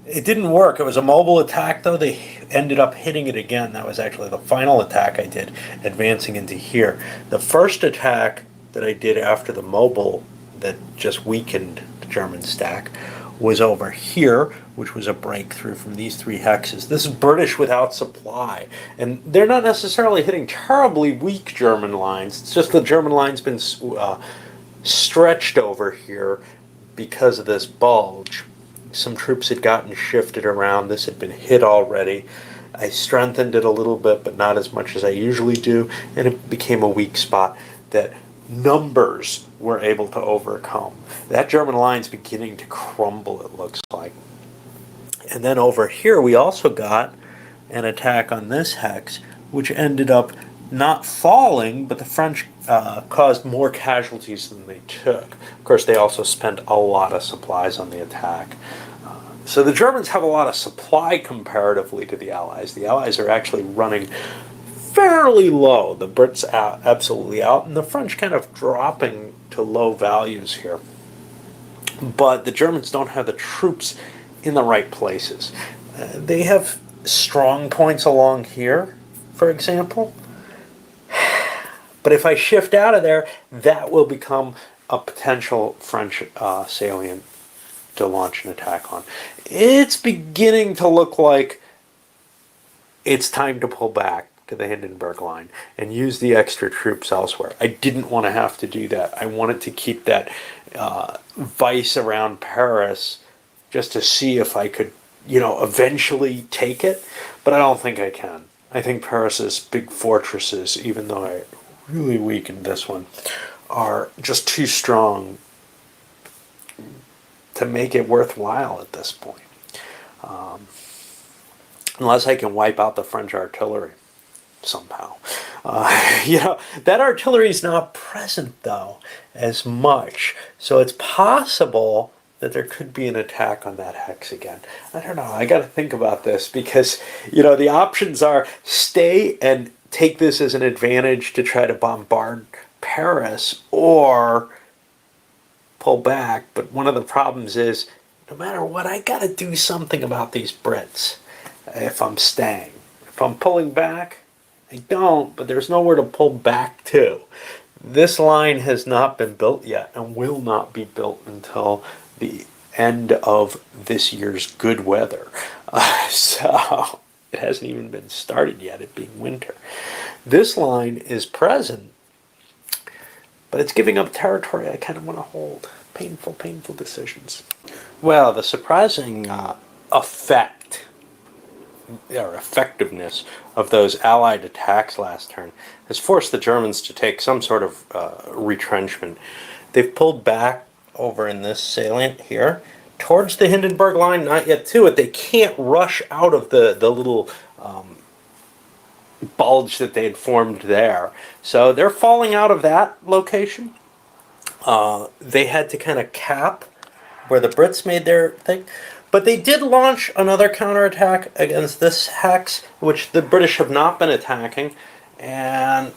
S2: It didn't work. It was a mobile attack, though. They ended up hitting it again. That was actually the final attack I did, advancing into here. The first attack that I did after the mobile that just weakened the German stack was over here, which was a breakthrough from these 3 hexes. This is British without supply, and they're not necessarily hitting terribly weak German lines. It's just the German line's been stretched over here because of this bulge. Some troops had gotten shifted around. This had been hit already. I strengthened it a little bit, but not as much as I usually do, and it became a weak spot that numbers were able to overcome. That German line's beginning to crumble, it looks like. And then over here we also got an attack on this hex, which ended up not falling, but the French caused more casualties than they took. Of course, they also spent a lot of supplies on the attack. So the Germans have a lot of supply comparatively to the Allies. The Allies are actually running fairly low. The Brits out, absolutely out, and the French kind of dropping to low values here. But the Germans don't have the troops in the right places. They have strong points along here, for example. But if I shift out of there, that will become a potential French salient to launch an attack on. It's beginning to look like it's time to pull back. to the Hindenburg Line and use the extra troops elsewhere. I didn't want to have to do that. I wanted to keep that vice around Paris just to see if I could, eventually take it. But I don't think I can. I think Paris's big fortresses, even though I really weakened this one, are just too strong to make it worthwhile at this point. Unless I can wipe out the French artillery somehow. That artillery is not present, though, as much. So it's possible that there could be an attack on that hex again. I don't know. I got to think about this because, the options are stay and take this as an advantage to try to bombard Paris or pull back. But one of the problems is no matter what, I got to do something about these Brits if I'm staying. If I'm pulling back, I don't, but there's nowhere to pull back to. This line has not been built yet and will not be built until the end of this year's good weather. So it hasn't even been started yet, it being winter. This line is present, but it's giving up territory I kind of want to hold. Painful, painful decisions. Well, the surprising effect or effectiveness of those Allied attacks last turn has forced the Germans to take some sort of retrenchment. They've pulled back over in this salient here towards the Hindenburg Line, not yet to it. They can't rush out of the little bulge that they had formed there. So they're falling out of that location. They had to kind of cap where the Brits made their thing. But they did launch another counterattack against this hex, which the British have not been attacking. And,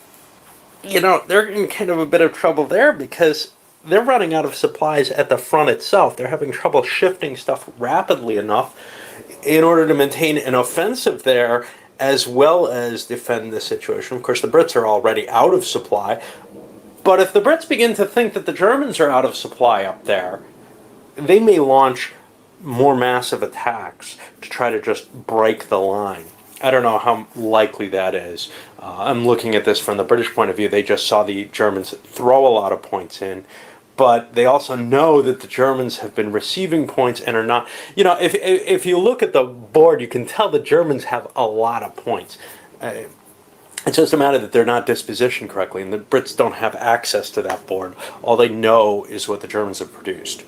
S2: they're in kind of a bit of trouble there because they're running out of supplies at the front itself. They're having trouble shifting stuff rapidly enough in order to maintain an offensive there as well as defend the situation. Of course, the Brits are already out of supply. But if the Brits begin to think that the Germans are out of supply up there, they may launch more massive attacks to try to just break the line. I don't know how likely that is. I'm looking at this from the British point of view. They just saw the Germans throw a lot of points in, but they also know that the Germans have been receiving points and are not. If you look at the board, you can tell the Germans have a lot of points. It's just a matter that they're not dispositioned correctly, and the Brits don't have access to that board. All they know is what the Germans have produced.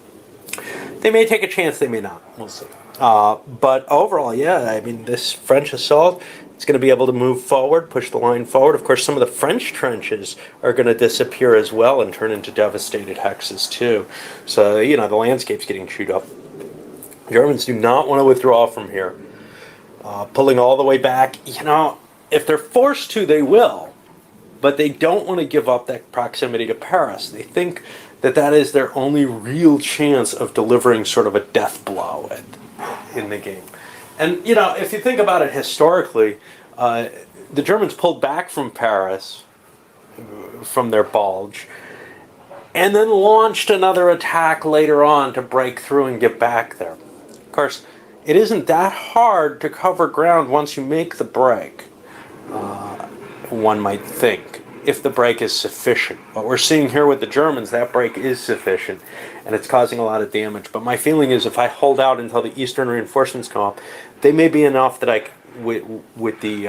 S2: They may take a chance, they may not. We'll see. But overall, this French assault, it's going to be able to move forward, push the line forward. Of course, some of the French trenches are going to disappear as well and turn into devastated hexes too. So, the landscape's getting chewed up. Germans do not want to withdraw from here. Pulling all the way back, if they're forced to, they will. But they don't want to give up that proximity to Paris. They think that is their only real chance of delivering sort of a death blow in the game. And, if you think about it historically, the Germans pulled back from Paris, from their bulge, and then launched another attack later on to break through and get back there. Of course, it isn't that hard to cover ground once you make the break, one might think, if the break is sufficient. What we're seeing here with the Germans, that break is sufficient, and it's causing a lot of damage. But my feeling is if I hold out until the eastern reinforcements come up, they may be enough that with the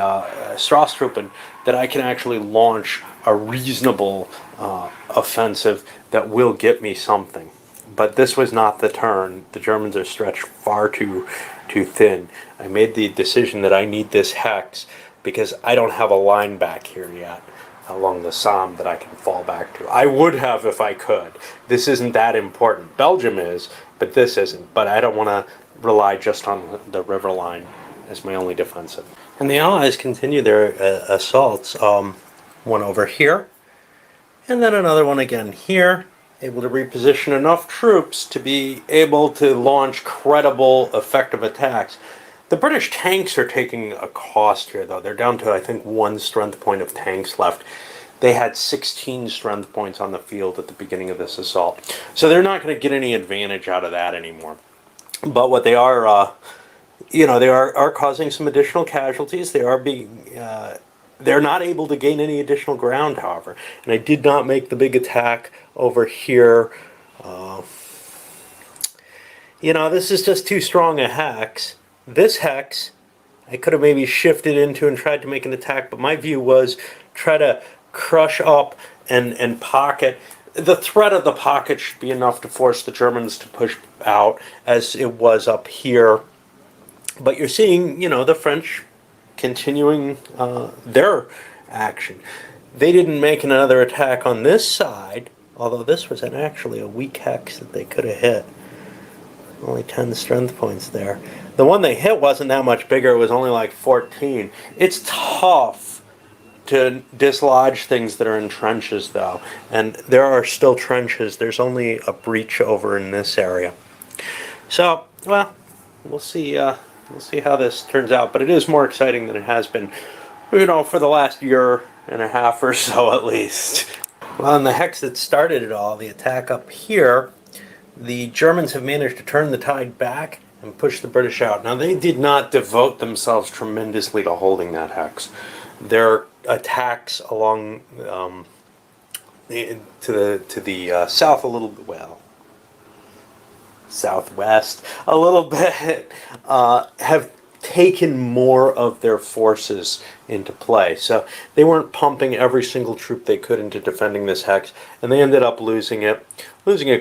S2: Strasstruppen, that I can actually launch a reasonable offensive that will get me something. But this was not the turn. The Germans are stretched far too thin. I made the decision that I need this hex because I don't have a line back here yet along the Somme that I can fall back to. I would have if I could. This isn't that important. Belgium is, but this isn't. But I don't want to rely just on the river line as my only defensive. And the Allies continue their assaults. One over here, and then another one again here, able to reposition enough troops to be able to launch credible, effective attacks. The British tanks are taking a cost here, though. They're down to, I think, 1 strength point of tanks left. They had 16 strength points on the field at the beginning of this assault. So they're not going to get any advantage out of that anymore. But what they are, they are causing some additional casualties. They are being they're not able to gain any additional ground, however. And I did not make the big attack over here. You know, this is just too strong a hex. This hex, I could have maybe shifted into and tried to make an attack, but my view was try to crush up and pocket. The threat of the pocket should be enough to force the Germans to push out, as it was up here. But you're seeing, you know, the French continuing their action. They didn't make another attack on this side, although this was actually a weak hex that they could have hit. Only 10 strength points there. The one they hit wasn't that much bigger. It was only like 14. It's tough to dislodge things that are in trenches, though. And there are still trenches. There's only a breach over in this area. So, well, we'll see how this turns out. But it is more exciting than it has been, you know, for the last year and a half or so at least. Well, in the hex that started it all, the attack up here, the Germans have managed to turn the tide back and push the British out. Now, they did not devote themselves tremendously to holding that hex. Their attacks along to the south a little bit, well, southwest a little bit, have taken more of their forces into play. So they weren't pumping every single troop they could into defending this hex, and they ended up losing it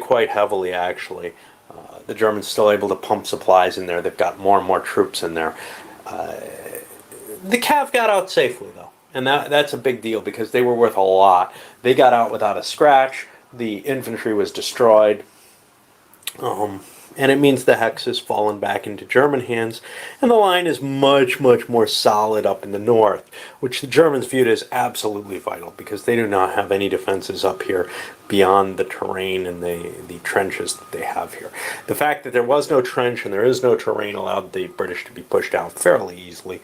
S2: quite heavily, actually. The Germans still able to pump supplies in there. They've got more and more troops in there. The Cav got out safely, though, and that's a big deal because they were worth a lot. They got out without a scratch. The infantry was destroyed. And it means the hex has fallen back into German hands, and the line is much, much more solid up in the north, which the Germans viewed as absolutely vital because they do not have any defenses up here beyond the terrain and the trenches that they have here. The fact that there was no trench and there is no terrain allowed the British to be pushed out fairly easily,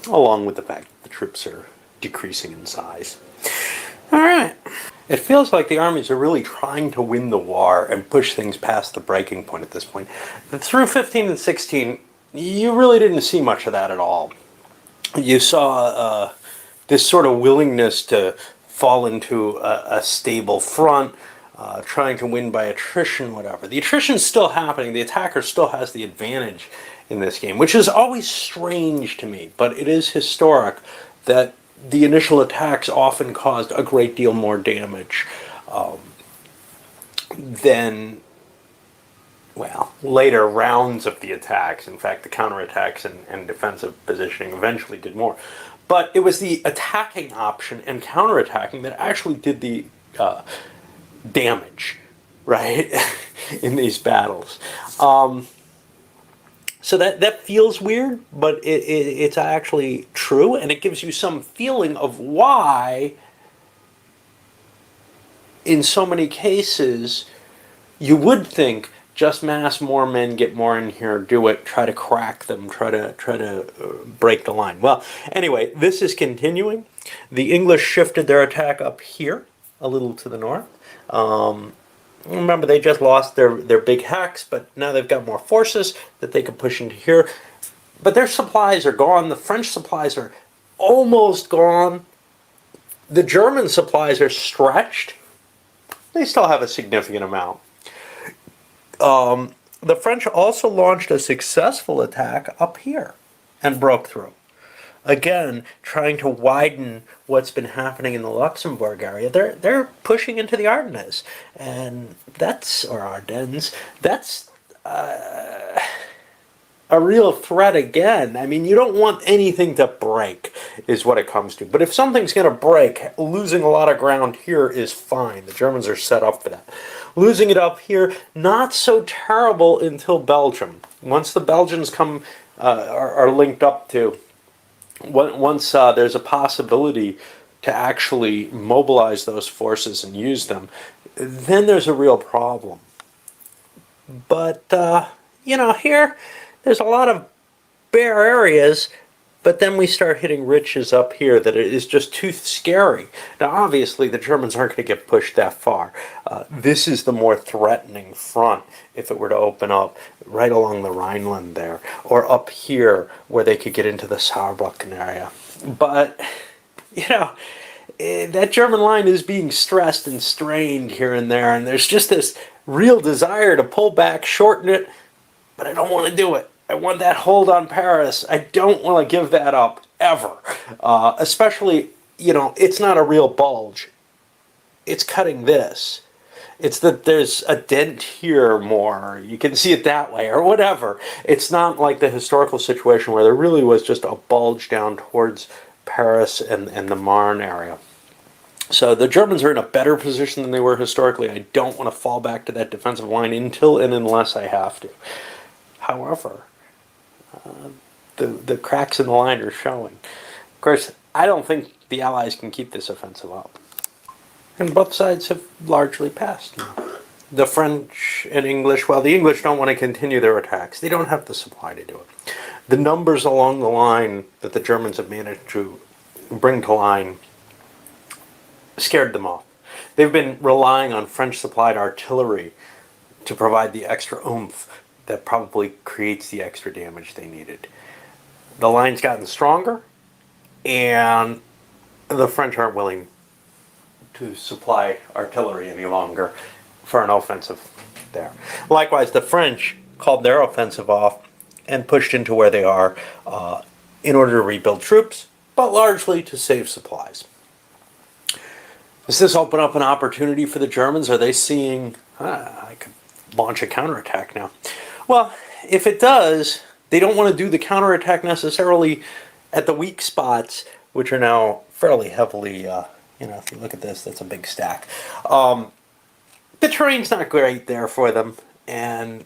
S2: along with the fact that the troops are decreasing in size. All right. It feels like the armies are really trying to win the war and push things past the breaking point at this point. Through 15 and 16, you really didn't see much of that at all. You saw this sort of willingness to fall into a stable front, trying to win by attrition, whatever. The attrition's still happening. The attacker still has the advantage in this game, which is always strange to me, but it is historic that the initial attacks often caused a great deal more damage than, well, later rounds of the attacks. In fact, the counterattacks and defensive positioning eventually did more. But it was the attacking option and counterattacking that actually did the damage, right, in these battles. So that feels weird, but it's actually true, and it gives you some feeling of why, in so many cases, you would think just mass more men, get more in here, do it, try to crack them, try to break the line. Well, anyway, this is continuing. The English shifted their attack up here, a little to the north. Remember, they just lost their big hex, but now they've got more forces that they can push into here. But their supplies are gone. The French supplies are almost gone. The German supplies are stretched. They still have a significant amount. The French also launched a successful attack up here and broke through. Again, trying to widen what's been happening in the Luxembourg area. They're pushing into the Ardennes, and or Ardennes. That's a real threat again. I mean, you don't want anything to break, is what it comes to. But if something's going to break, losing a lot of ground here is fine. The Germans are set up for that. Losing it up here, not so terrible until Belgium. Once the Belgians are linked up to. Once there's a possibility to actually mobilize those forces and use them, then there's a real problem. But, you know, here, there's a lot of bare areas, but then we start hitting riches up here that it is just too scary. Now, obviously, the Germans aren't going to get pushed that far. This is the more threatening front if it were to open up right along the Rhineland there, or up here where they could get into the Saarbrücken area. But, you know, that German line is being stressed and strained here and there, and there's just this real desire to pull back, shorten it, but I don't want to do it. I want that hold on Paris. I don't want to give that up, ever. Especially, it's not a real bulge. It's cutting this. It's that there's a dent here more. You can see it that way, or whatever. It's not like the historical situation where there really was just a bulge down towards Paris and the Marne area. So the Germans are in a better position than they were historically. I don't want to fall back to that defensive line until and unless I have to. However, the cracks in the line are showing. Of course, I don't think the Allies can keep this offensive up. And both sides have largely passed now. The French and English, well, the English don't want to continue their attacks. They don't have the supply to do it. The numbers along the line that the Germans have managed to bring to line scared them off. They've been relying on French-supplied artillery to provide the extra oomph that probably creates the extra damage they needed. The line's gotten stronger, and the French aren't willing to supply artillery any longer for an offensive there. Likewise, the French called their offensive off and pushed into where they are in order to rebuild troops, but largely to save supplies. Does this open up an opportunity for the Germans? Are they seeing, I could launch a counterattack now? Well, if it does, they don't want to do the counterattack necessarily at the weak spots, which are now fairly heavily, if you look at this, that's a big stack. The terrain's not great there for them, and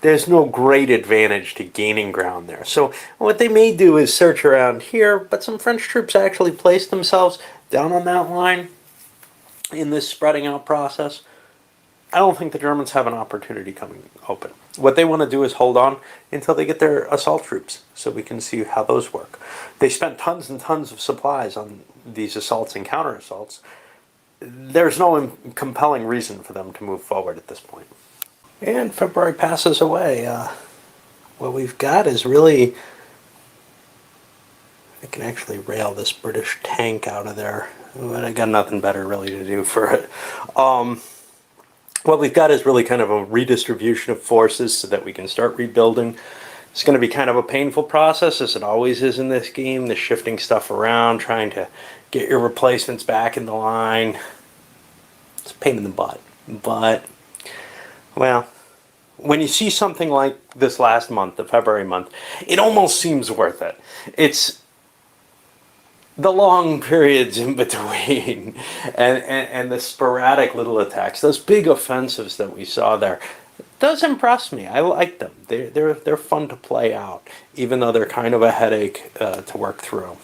S2: there's no great advantage to gaining ground there. So what they may do is search around here, but some French troops actually place themselves down on that line in this spreading out process. I don't think the Germans have an opportunity coming open. What they want to do is hold on until they get their assault troops, so we can see how those work. They spent tons and tons of supplies on these assaults and counter-assaults. There's no compelling reason for them to move forward at this point. And February passes away. What we've got is really... I can actually rail this British tank out of there, but I got nothing better really to do for it. What we've got is really kind of a redistribution of forces so that we can start rebuilding. It's going to be kind of a painful process, as it always is in this game, the shifting stuff around, trying to get your replacements back in the line. It's a pain in the butt. But, well, when you see something like this last month, the February month, it almost seems worth it. It's the long periods in between and the sporadic little attacks, those big offensives that we saw there, does impress me. I like them. They're fun to play out, even though they're kind of a headache to work through.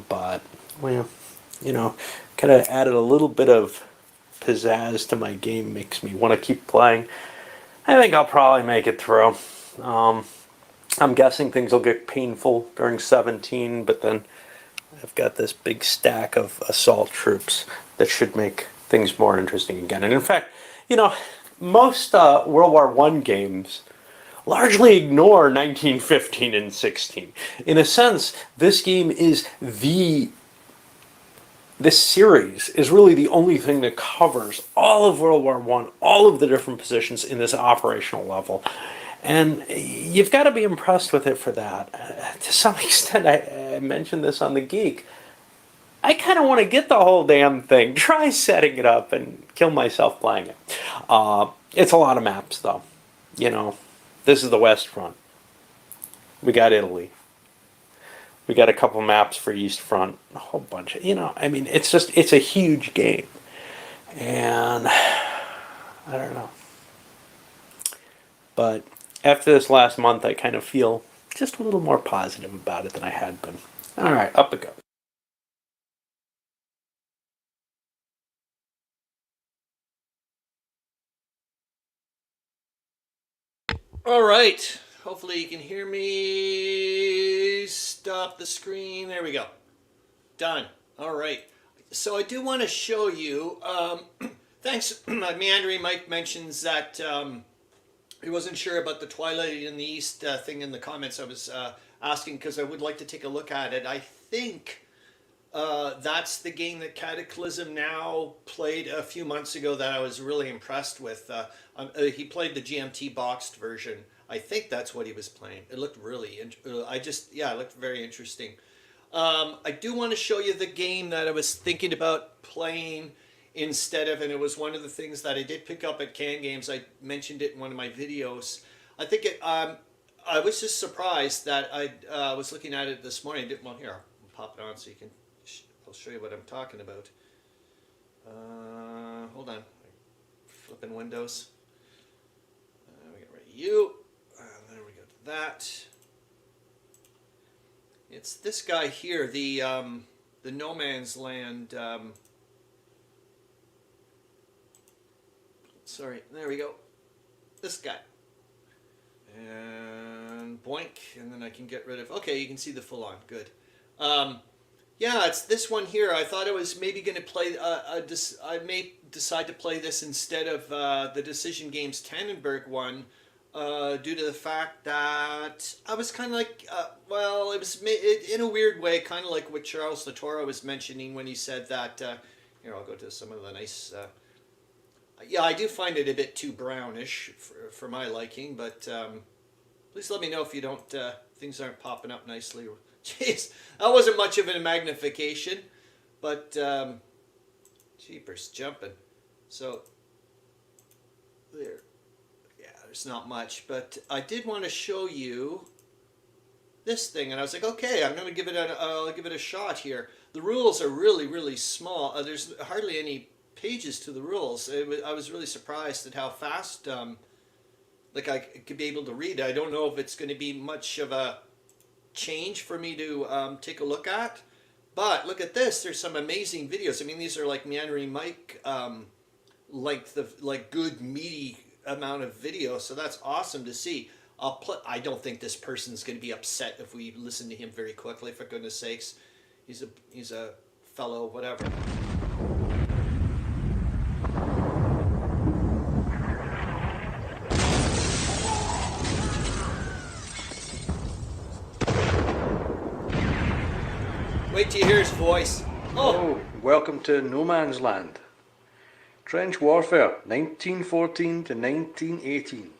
S2: But, well, kind of added a little bit of pizzazz to my game, makes me want to keep playing. I think I'll probably make it through. I'm guessing things will get painful during 17, but then I've got this big stack of assault troops that should make things more interesting again. And in fact, most World War I games largely ignore 1915 and 16. In a sense, this game is this series is really the only thing that covers all of World War I, all of the different positions in this operational level. And you've got to be impressed with it for that. To some extent, I mentioned this on The Geek, I kind of want to get the whole damn thing, try setting it up, and kill myself playing it. It's a lot of maps, though. This is the West Front. We got Italy. We got a couple maps for East Front. A whole bunch of, it's a huge game. And I don't know. But after this last month, I kind of feel just a little more positive about it than I had been. All right, up it goes.
S1: All right. Hopefully you can hear me. Stop the screen. There we go. Done. All right. So I do want to show you. Thanks. Meandering Mike mentions that he wasn't sure about the Twilight in the East thing in the comments. I was asking because I would like to take a look at it. I think that's the game that Cataclysm Now played a few months ago that I was really impressed with. He played the GMT boxed version. I think that's what he was playing. It looked really, it looked very interesting. I do want to show you the game that I was thinking about playing instead of, and it was one of the things that I did pick up at Can Games. I mentioned it in one of my videos. I think I was just surprised that I was looking at it this morning. Well, here, I'll pop it on so you can, I'll show you what I'm talking about. Hold on, flipping windows. We get rid of you. There we go to that. It's this guy here, the No Man's Land. Sorry, there we go. This guy. And boink, and then I can get rid of. Okay, you can see the full on. Good. Yeah, it's this one here. I thought I was maybe going to play. I may decide to play this instead of the Decision Games Tannenberg one. Due to the fact that I was kind of like, well, it was in a weird way, kind of like what Charles Latora was mentioning when he said that, here, I'll go to some of the nice, yeah, I do find it a bit too brownish for my liking, but please let me know if you don't, things aren't popping up nicely. Jeez, that wasn't much of a magnification, but jeepers jumping. So, there. There's not much, but I did want to show you this thing, and I was like, okay, I'm going to give it a shot here. The rules are really, really small. There's hardly any pages to the rules. I was really surprised at how fast, like I could be able to read. I don't know if it's going to be much of a change for me to take a look at, but look at this. There's some amazing videos. I mean, these are like Meandering Mike length of like good meaty amount of video, so that's awesome to see. I don't think this person's going to be upset if we listen to him very quickly, for goodness sakes. He's a fellow whatever. Wait till you hear his voice.
S3: Oh, welcome to No Man's Land. Trench Warfare, 1914 to 1918.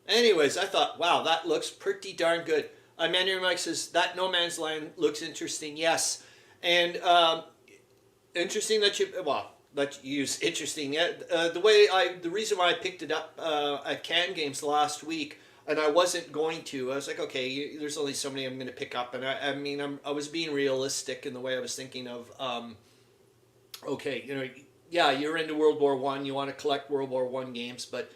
S1: Anyways, I thought, wow, that looks pretty darn good. Meandering Mike says, that No Man's Land looks interesting. Yes. And interesting that you, well, that you use interesting. Yeah, the reason why I picked it up at Can Games last week, and I wasn't going to, I was like, okay, there's only so many I'm going to pick up. And I mean, I was being realistic in the way I was thinking of, okay, you know, yeah, you're into World War I, you want to collect World War I games, but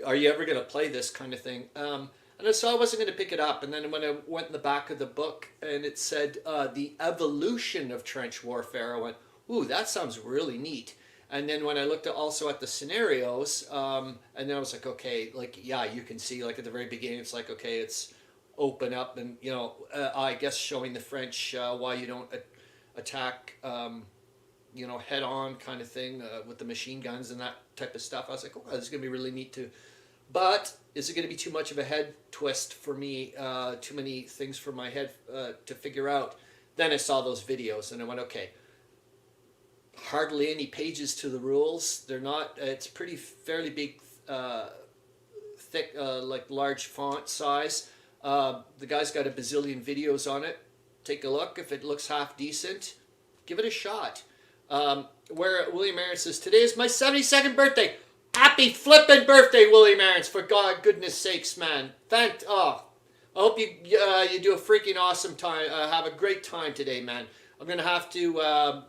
S1: are you ever going to play this kind of thing? And so I wasn't going to pick it up. And then when I went in the back of the book and it said the evolution of trench warfare, I went, ooh, that sounds really neat. And then when I looked also at the scenarios, and then I was like, okay, like, yeah, you can see, like, at the very beginning, it's like, okay, it's open up and, you know, I guess showing the French why you don't attack, you know, head-on kind of thing with the machine guns and that type of stuff. I was like, oh, this is going to be really neat too. But is it going to be too much of a head twist for me, too many things for my head to figure out? Then I saw those videos and I went, okay, hardly any pages to the rules. They're not, it's pretty fairly big, thick, like large font size. The guy's got a bazillion videos on it. Take a look. If it looks half decent, give it a shot. Where William Arends says, today is my 72nd birthday. Happy flippin' birthday, William Arends, for God, goodness sakes, man. I hope you do a freaking awesome time. Have a great time today, man. I'm going to have to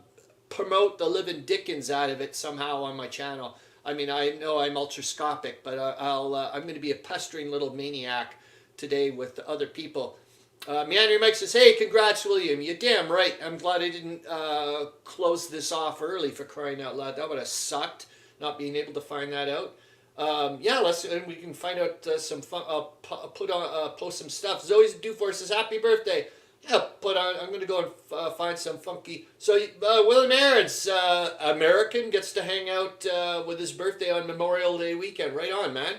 S1: promote the living dickens out of it somehow on my channel. I mean, I know I'm ultrascopic, but I'm going to be a pestering little maniac today with the other people. Meandering Mike says, hey, congrats, William. You're damn right. I'm glad I didn't close this off early, for crying out loud. That would have sucked, not being able to find that out. Yeah, and we can find out some fun. Post some stuff. Zoe Dufour says, happy birthday. Yeah, I'm going to go and find some funky. So, William Arends, American, gets to hang out with his birthday on Memorial Day weekend. Right on, man.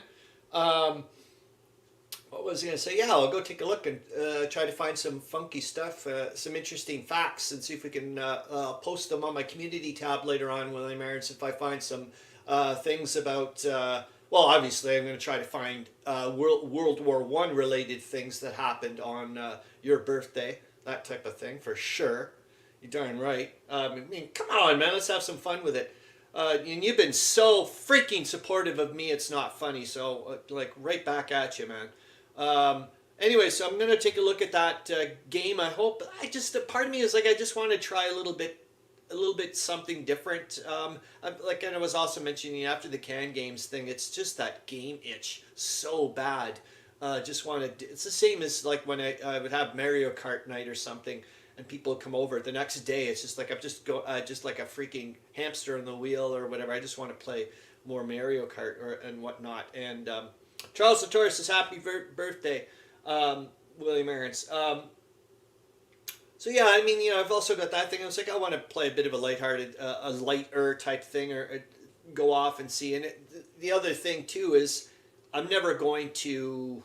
S1: What was I going to say? Yeah, I'll go take a look and try to find some funky stuff, some interesting facts, and see if we can post them on my community tab later on, William Arends, if I find some things about. Well, obviously, I'm going to try to find World War One related things that happened on your birthday, that type of thing, for sure. You're darn right. I mean, come on, man, let's have some fun with it. And you've been so freaking supportive of me, it's not funny. So, like, right back at you, man. Anyway, so I'm gonna take a look at that game. I hope. Part of me is like, I just want to try a little bit something different. Like I was also mentioning after the Can Games thing, it's just that game itch so bad. Just want to. It's the same as like when I would have Mario Kart night or something, and people would come over the next day. It's just like I'm just like a freaking hamster on the wheel or whatever. I just want to play more Mario Kart and whatnot. And Charles Latora says happy birthday, William Arends. So yeah, I mean, I've also got that thing. I was like, I want to play a bit of a lighthearted, a lighter type thing, or go off and see. And the other thing too is, I'm never going to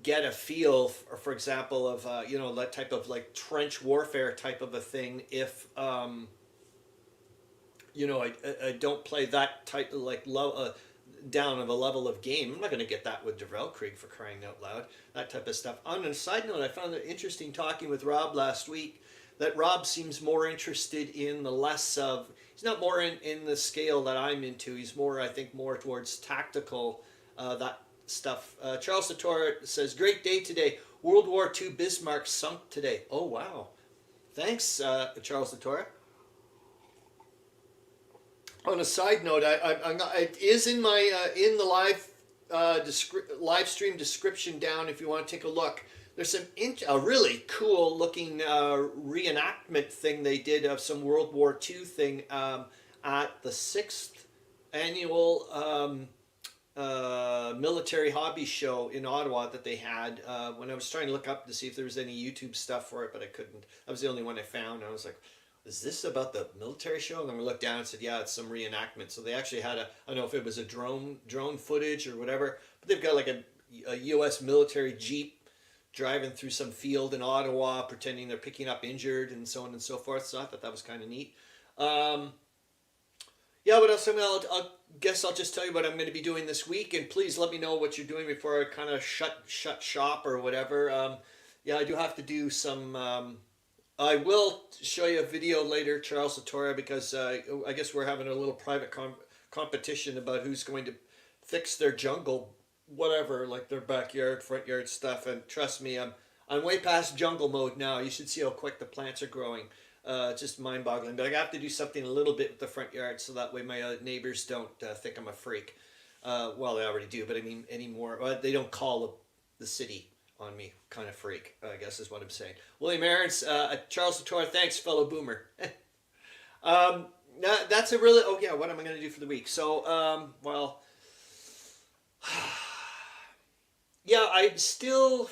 S1: get a feel, for example, of that type of like trench warfare type of a thing if I don't play that type of like down of a level of game. I'm not going to get that with the Weltkrieg, for crying out loud. That type of stuff. On a side note, I found it interesting talking with Rob last week that Rob seems more interested in the less of. He's not more in the scale that I'm into. He's more, I think, more towards tactical that stuff. Charles Latora says, "Great day today. World War II Bismarck sunk today." Oh wow, thanks, Charles Latora. On a side note, I'm not, it is in my in the live stream description down. If you want to take a look, there's a really cool looking reenactment thing they did of some World War II thing at the 6th annual military hobby show in Ottawa that they had. When I was trying to look up to see if there was any YouTube stuff for it, but I couldn't. That was the only one I found. And I was like, is this about the military show? And then we looked down and said, yeah, it's some reenactment. So they actually had I don't know if it was a drone footage or whatever, but they've got like a U.S. military jeep driving through some field in Ottawa, pretending they're picking up injured and so on and so forth. So I thought that was kind of neat. Yeah, what else? I guess I'll just tell you what I'm going to be doing this week, and please let me know what you're doing before I kind of shut shop or whatever. Yeah, I do have to do some. I will show you a video later, Charles Latora, because I guess we're having a little private competition about who's going to fix their jungle, whatever, like their backyard, front yard stuff. And trust me, I'm way past jungle mode now. You should see how quick the plants are growing. Just mind-boggling. But I have to do something a little bit with the front yard so that way my neighbors don't think I'm a freak. Well, they already do, but I mean anymore. They don't call the city on me kind of freak, I guess is what I'm saying. William Arends, Charles Latora, thanks, fellow boomer. That's a really, oh yeah, what am I going to do for the week? So, well, yeah, I'm still,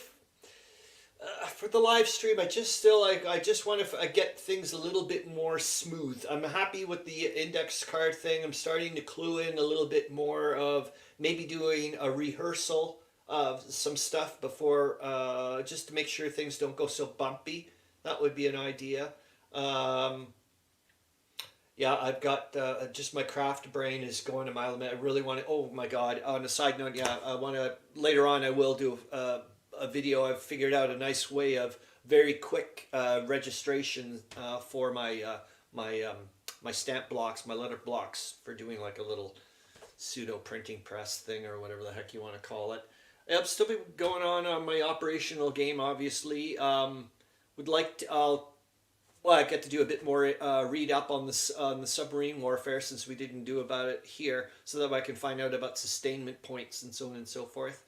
S1: for the live stream, I just want to get things a little bit more smooth. I'm happy with the index card thing. I'm starting to clue in a little bit more of maybe doing a rehearsal of some stuff before, just to make sure things don't go so bumpy. That would be an idea. Yeah, I've got just my craft brain is going a mile a minute. I really want to. Oh my God! On a side note, yeah, I want to later on. I will do a video. I've figured out a nice way of very quick registration for my my stamp blocks, my letter blocks, for doing like a little pseudo printing press thing or whatever the heck you want to call it. I'll still be going on my operational game, obviously. Would like to. Well, I get to do a bit more read up on the submarine warfare, since we didn't do about it here, so that I can find out about sustainment points and so on and so forth.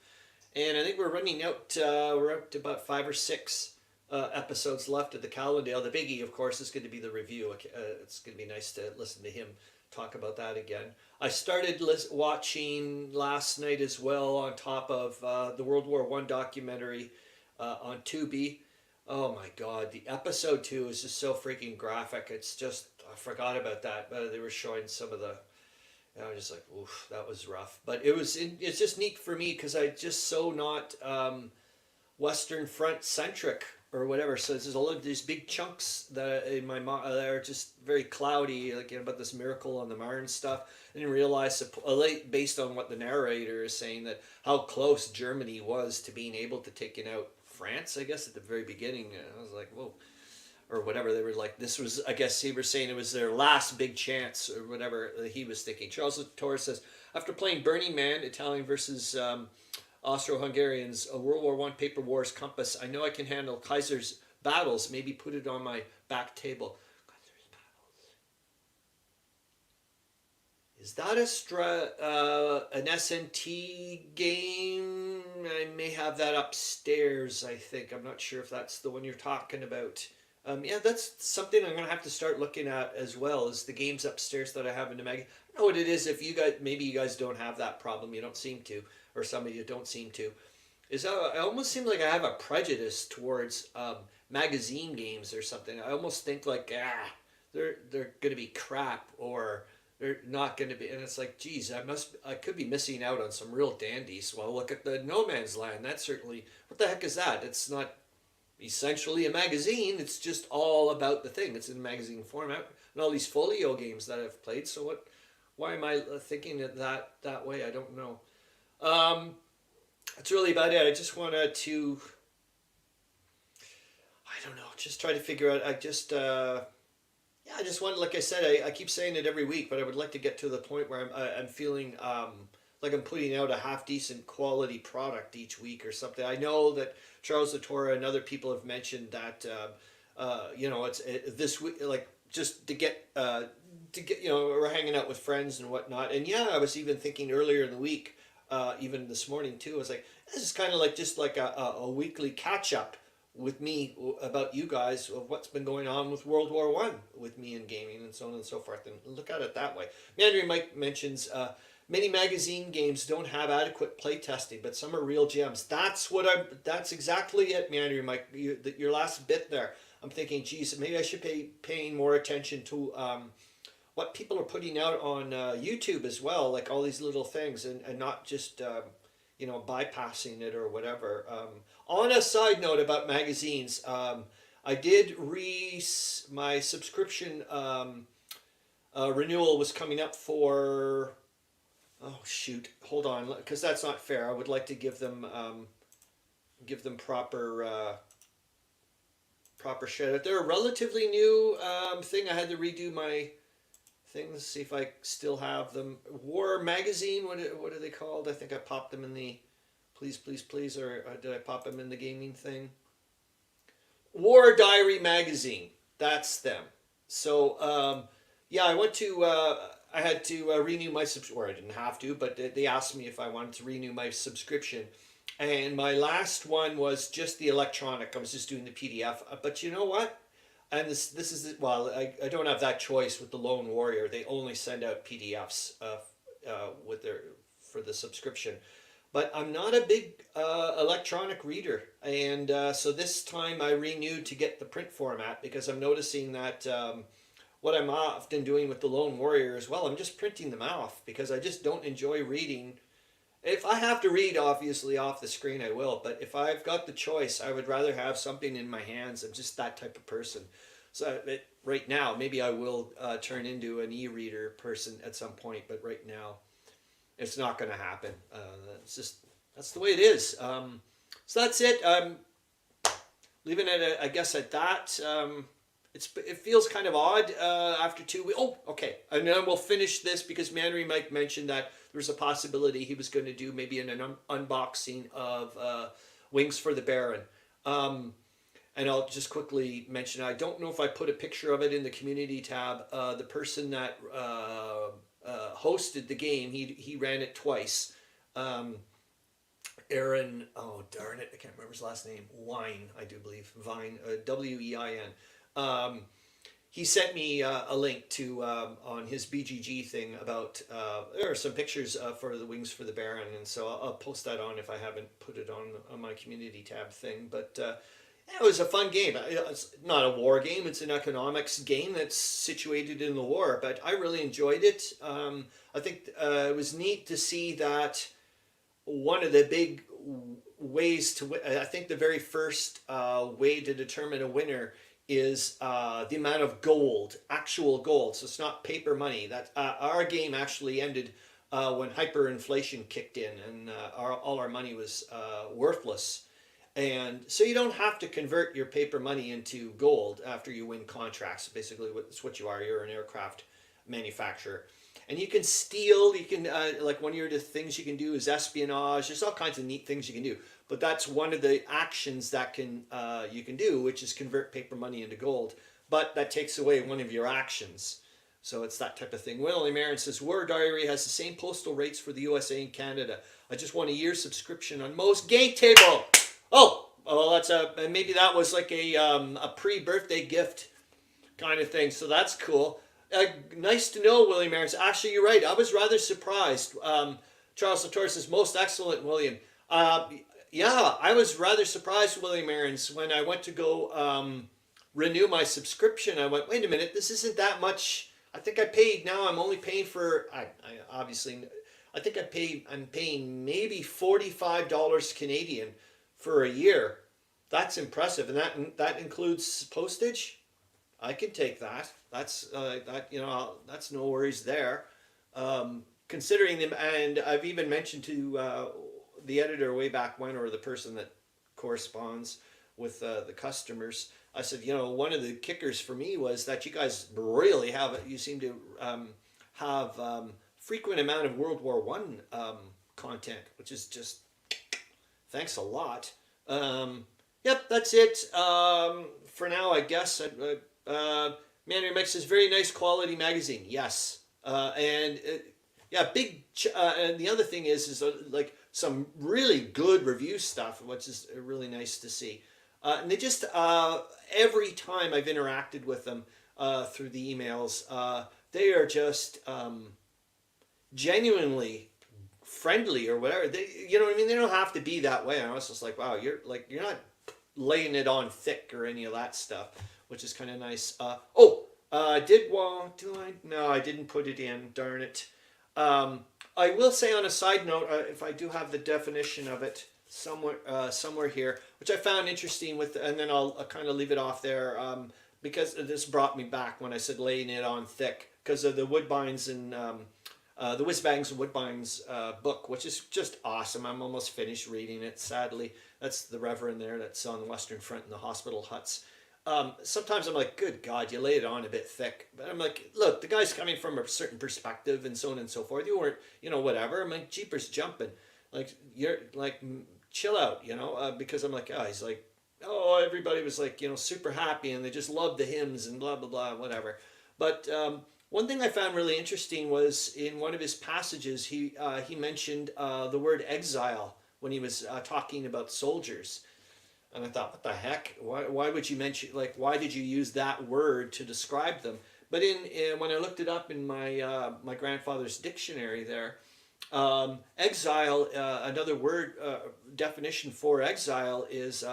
S1: And I think we're running out. We're up to about 5 or 6 episodes left of the Calandale. The biggie, of course, is going to be the review. It's going to be nice to listen to him talk about that again. I started watching last night as well, on top of the World War I documentary on Tubi. Oh my God, the episode 2 is just so freaking graphic. It's just, I forgot about that, but they were showing some of the, And I was just like, oof, that was rough. But it's just neat for me because I just so not Western Front centric or whatever. So there's a lot of these big chunks that in my mind that are just very cloudy, like about this miracle on the Marne stuff. I didn't realize, based on what the narrator is saying, that how close Germany was to being able to taking out France. I guess at the very beginning, I was like, whoa. Or whatever, they were like, this was, I guess he was saying it was their last big chance or whatever he was thinking. Charles Latora says, after playing Burning Man, Italian versus Austro-Hungarians, a World War I Paper Wars Compass, I know I can handle Kaiser's battles, maybe put it on my back table. Kaiser's battles. Is that an SNT game? I may have that upstairs, I think. I'm not sure if that's the one you're talking about. Yeah, that's something I'm going to have to start looking at as well as the games upstairs that I have in the mag. I don't know what it is. If you guys, maybe you guys don't have that problem. You don't seem to, or some of you don't seem to. I almost seem like I have a prejudice towards magazine games or something. I almost think like, they're going to be crap or they're not going to be. And it's like, geez, I could be missing out on some real dandies. Well, look at the No Man's Land. That's certainly, what the heck is that? It's not essentially a magazine. It's just all about the thing. It's in magazine format, and all these folio games that I've played. So why am I thinking it that way? I don't know. That's really about it. I just wanted to, I don't know, just try to figure out. I just wanted, like I said, I keep saying it every week, but I would like to get to the point where I'm feeling like I'm putting out a half decent quality product each week or something. I know that Charles Latora and other people have mentioned that it's this week, like just to get we're hanging out with friends and whatnot. And yeah, I was even thinking earlier in the week, even this morning too. I was like, this is kind of like just like a weekly catch up with me about you guys of what's been going on with World War One with me in gaming and so on and so forth. And look at it that way. Meandering Mike mentions. Many magazine games don't have adequate play testing, but some are real gems. That's exactly it, Meandering Mike. Your last bit there. I'm thinking, geez, maybe I should paying more attention to what people are putting out on YouTube as well, like all these little things, and not just bypassing it or whatever. On a side note about magazines, I did my subscription renewal was coming up for. Oh shoot! Hold on, because that's not fair. I would like to give them proper shout out. They're a relatively new thing. I had to redo my things. See if I still have them. War Magazine. What are they called? I think I popped them in the please, or did I pop them in the gaming thing? War Diary Magazine. That's them. So yeah, I went to. I had to renew my subscription, or I didn't have to, but they asked me if I wanted to renew my subscription. And my last one was just the electronic. I was just doing the PDF. But you know what? And this is, well, I don't have that choice with the Lone Warrior. They only send out PDFs for the subscription. But I'm not a big electronic reader. And so this time I renewed to get the print format because I'm noticing that... what I'm often doing with the Lone Warrior as well, I'm just printing them off because I just don't enjoy reading. If I have to read, obviously, off the screen, I will. But if I've got the choice, I would rather have something in my hands. I'm just that type of person. So right now, maybe I will turn into an e-reader person at some point. But right now, it's not going to happen. That's the way it is. So that's it. Leaving it, I guess, at that. It feels kind of odd after 2 weeks. Oh, okay. And then we'll finish this because Meandering Mike mentioned that there was a possibility he was going to do maybe an unboxing of Wings for the Baron. And I'll just quickly mention, I don't know if I put a picture of it in the community tab. The person that hosted the game, he ran it twice. Aaron, oh darn it, I can't remember his last name. Wine, I do believe. Vine, Wein. He sent me a link to on his BGG thing about there are some pictures for the Wings for the Baron, and so I'll post that on if I haven't put it on my community tab thing. But It was a fun game. It's not a war game. It's an economics game that's situated in the war. But I really enjoyed it. I think it was neat to see that one of the big ways to win. I think the very first way to determine a winner is the amount of gold, actual gold. So it's not paper money. That our game actually ended when hyperinflation kicked in and all our money was worthless. And so you don't have to convert your paper money into gold after you win contracts. Basically, it's what you are. You're an aircraft manufacturer. And you can steal, you can, like one of the things you can do is espionage. There's all kinds of neat things you can do. But that's one of the actions that you can do, which is convert paper money into gold. But that takes away one of your actions. So it's that type of thing. William Arends says, War Diary has the same postal rates for the USA and Canada. I just want a year subscription on most game table. Oh, well, that's maybe that was like a pre-birthday gift kind of thing. So that's cool. Nice to know, William Arends. Actually, you're right. I was rather surprised. Charles Latora says, most excellent, William. Yeah, I was rather surprised, William Arends, when I went to go renew my subscription. I went, wait a minute, this isn't that much. I think I paid, now I'm only paying for, I obviously, I think I'm paying maybe $45 Canadian for a year. That's impressive. And that includes postage. I can take that. That's that's no worries there. Considering them, and I've even mentioned to the editor way back when, or the person that corresponds with the customers, I said, one of the kickers for me was that you guys really you seem to have frequent amount of World War One content, which is just thanks a lot. Yep, that's it for now, I guess. Meandering Mike says, very nice quality magazine. Yes. Yeah, big. And the other thing is like some really good review stuff, which is really nice to see. And they just, every time I've interacted with them through the emails, they are just genuinely friendly or whatever. You know what I mean? They don't have to be that way. And I was just like, wow, you're not laying it on thick or any of that stuff, which is kind of nice. No, I didn't put it in, darn it. I will say on a side note, if I do have the definition of it somewhere here, which I found interesting and then I'll kind of leave it off there, because this brought me back when I said laying it on thick, because of the Woodbines and the Whiz-Bangs and Woodbines book, which is just awesome. I'm almost finished reading it, sadly. That's the Reverend there that's on the Western Front in the hospital huts. Sometimes I'm like, good God, you laid it on a bit thick. But I'm like, look, the guy's coming from a certain perspective and so on and so forth. You weren't, whatever. I'm like, jeepers jumping. Like, you're like, chill out, because I'm like, he's like, everybody was like, super happy and they just loved the hymns and blah, blah, blah, whatever. But one thing I found really interesting was in one of his passages, he mentioned the word exile when he was talking about soldiers. And I thought, what the heck? Why would you mention, like, why did you use that word to describe them? But when I looked it up in my my grandfather's dictionary there, exile, another word definition for exile is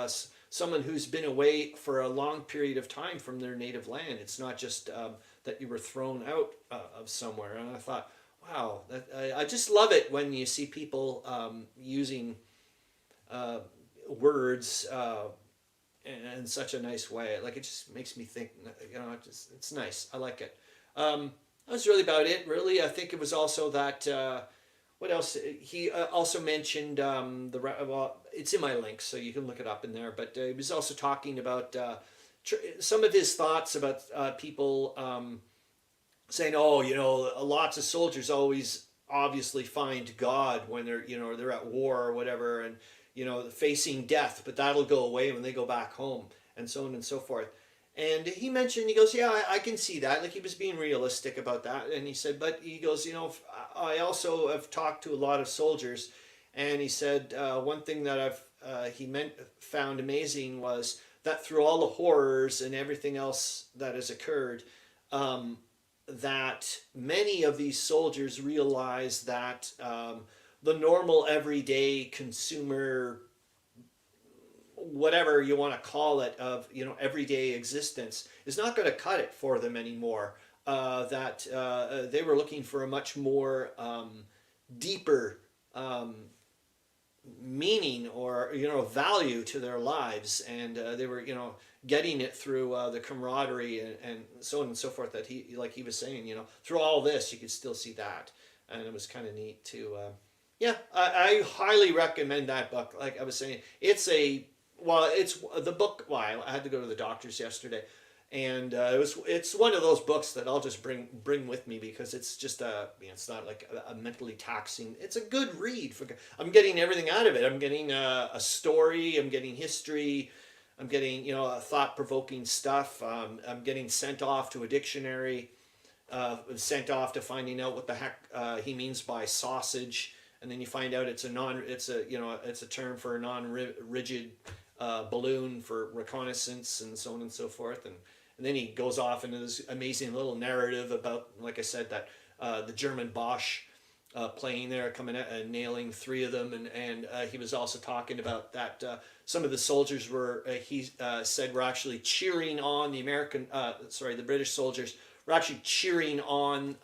S1: someone who's been away for a long period of time from their native land. It's not just that you were thrown out of somewhere. And I thought, wow, I just love it when you see people using words in such a nice way. Like, it just makes me think, it's nice. I like it. That was really about it, really. I think it was also that, what else? He also mentioned, it's in my links, so you can look it up in there, but he was also talking about some of his thoughts about people saying, lots of soldiers always obviously find God when they're at war or whatever, and facing death, but that'll go away when they go back home, and so on and so forth. And he goes, yeah, I can see that. Like, he was being realistic about that. And he said, but he goes, I also have talked to a lot of soldiers, and he said one thing that found amazing was that through all the horrors and everything else that has occurred, that many of these soldiers realize that the normal everyday consumer whatever you want to call it, of everyday existence, is not going to cut it for them anymore. That they were looking for a much more deeper meaning, or value to their lives, and they were getting it through the camaraderie, and so on and so forth, that he, like he was saying, through all this you could still see that, and it was kind of neat to yeah, I highly recommend that book. Like I was saying, it's the book. Well, I had to go to the doctor's yesterday, and it's one of those books that I'll just bring with me, because it's just it's not like a mentally taxing. It's a good read. I'm getting everything out of it. I'm getting a story. I'm getting history. I'm getting thought provoking stuff. I'm getting sent off to a dictionary. Sent off to finding out what the heck he means by sausage. And then you find out it's a term for a non-rigid balloon for reconnaissance, and so on and so forth. And then he goes off into this amazing little narrative about, like I said, that the German Bosch plane there coming out and nailing 3 of them, and he was also talking about that some of the soldiers were he said were actually cheering on the British soldiers were actually cheering on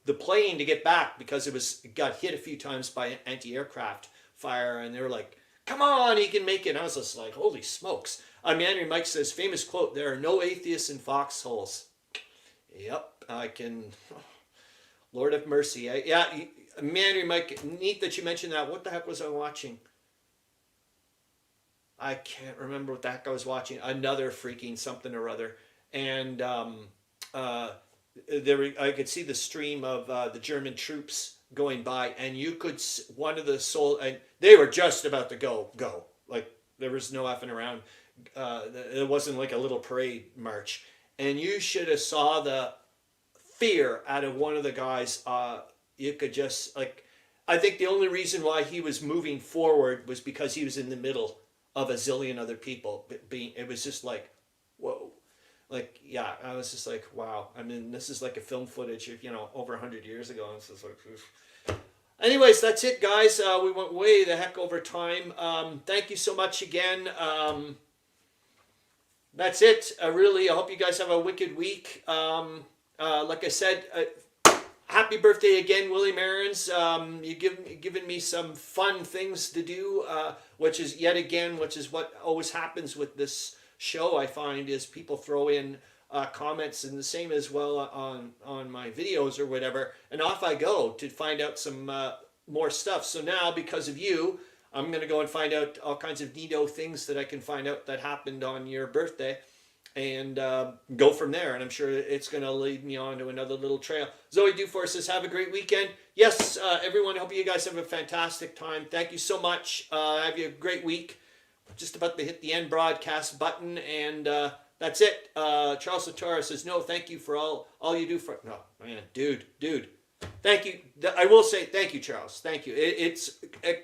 S1: the plane to get back, because it got hit a few times by anti-aircraft fire, and they were like, come on, he can make it. And I was just like, holy smokes. Meandering Mike says, famous quote, there are no atheists in foxholes. Yep, I can. Lord have mercy. Yeah, Meandering Mike, neat that you mentioned that. What the heck was I watching? I can't remember what the heck I was watching. Another freaking something or other. And I could see the stream of the German troops going by, and you could and they were just about to go. Like there was no effing around. It wasn't like a little parade march, and you should have saw the fear out of one of the guys. You could just I think the only reason why he was moving forward was because he was in the middle of a zillion other people. It was just like, whoa. Yeah, I was just like, wow. I mean, this is like a film footage of, over 100 years ago. And it's just like, oof. Anyways, that's it, guys. We went way the heck over time. Thank you so much again. That's it. I hope you guys have a wicked week. Like I said, happy birthday again, William Arends. You've given me some fun things to do, which is what always happens with this show. I find is people throw in comments, and the same as well on my videos or whatever, and off I go to find out some more stuff. So now, because of you, I'm going to go and find out all kinds of neato things that I can find out that happened on your birthday, and go from there. And I'm sure it's going to lead me on to another little trail. Zoe Dufour says, have a great weekend. Yes, everyone, I hope you guys have a fantastic time. Thank you so much. Have you a great week. Just about to hit the end broadcast button, and that's it. Charles Latora says, no, thank you for all you do for... No, man, dude. Thank you. I will say thank you, Charles. Thank you. It's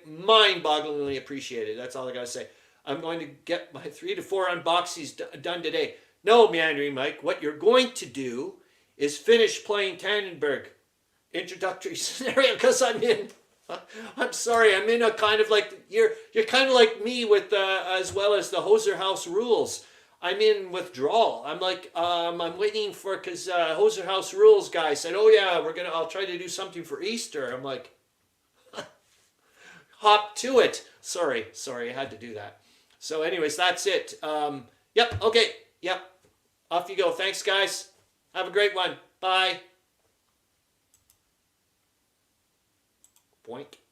S1: mind-bogglingly appreciated. That's all I got to say. I'm going to get my 3 to 4 unboxings done today. No, Meandering Mike, what you're going to do is finish playing Tannenberg introductory scenario, because I'm sorry, I'm in a kind of like, you're kind of like me with, as well as the Hoser House rules. I'm in withdrawal. I'm like, I'm waiting for, because Hoser House rules guy said, oh yeah, I'll try to do something for Easter. I'm like, hop to it. Sorry, I had to do that. So anyways, that's it. Yep, okay, yep. Off you go. Thanks, guys. Have a great one. Bye. Boink.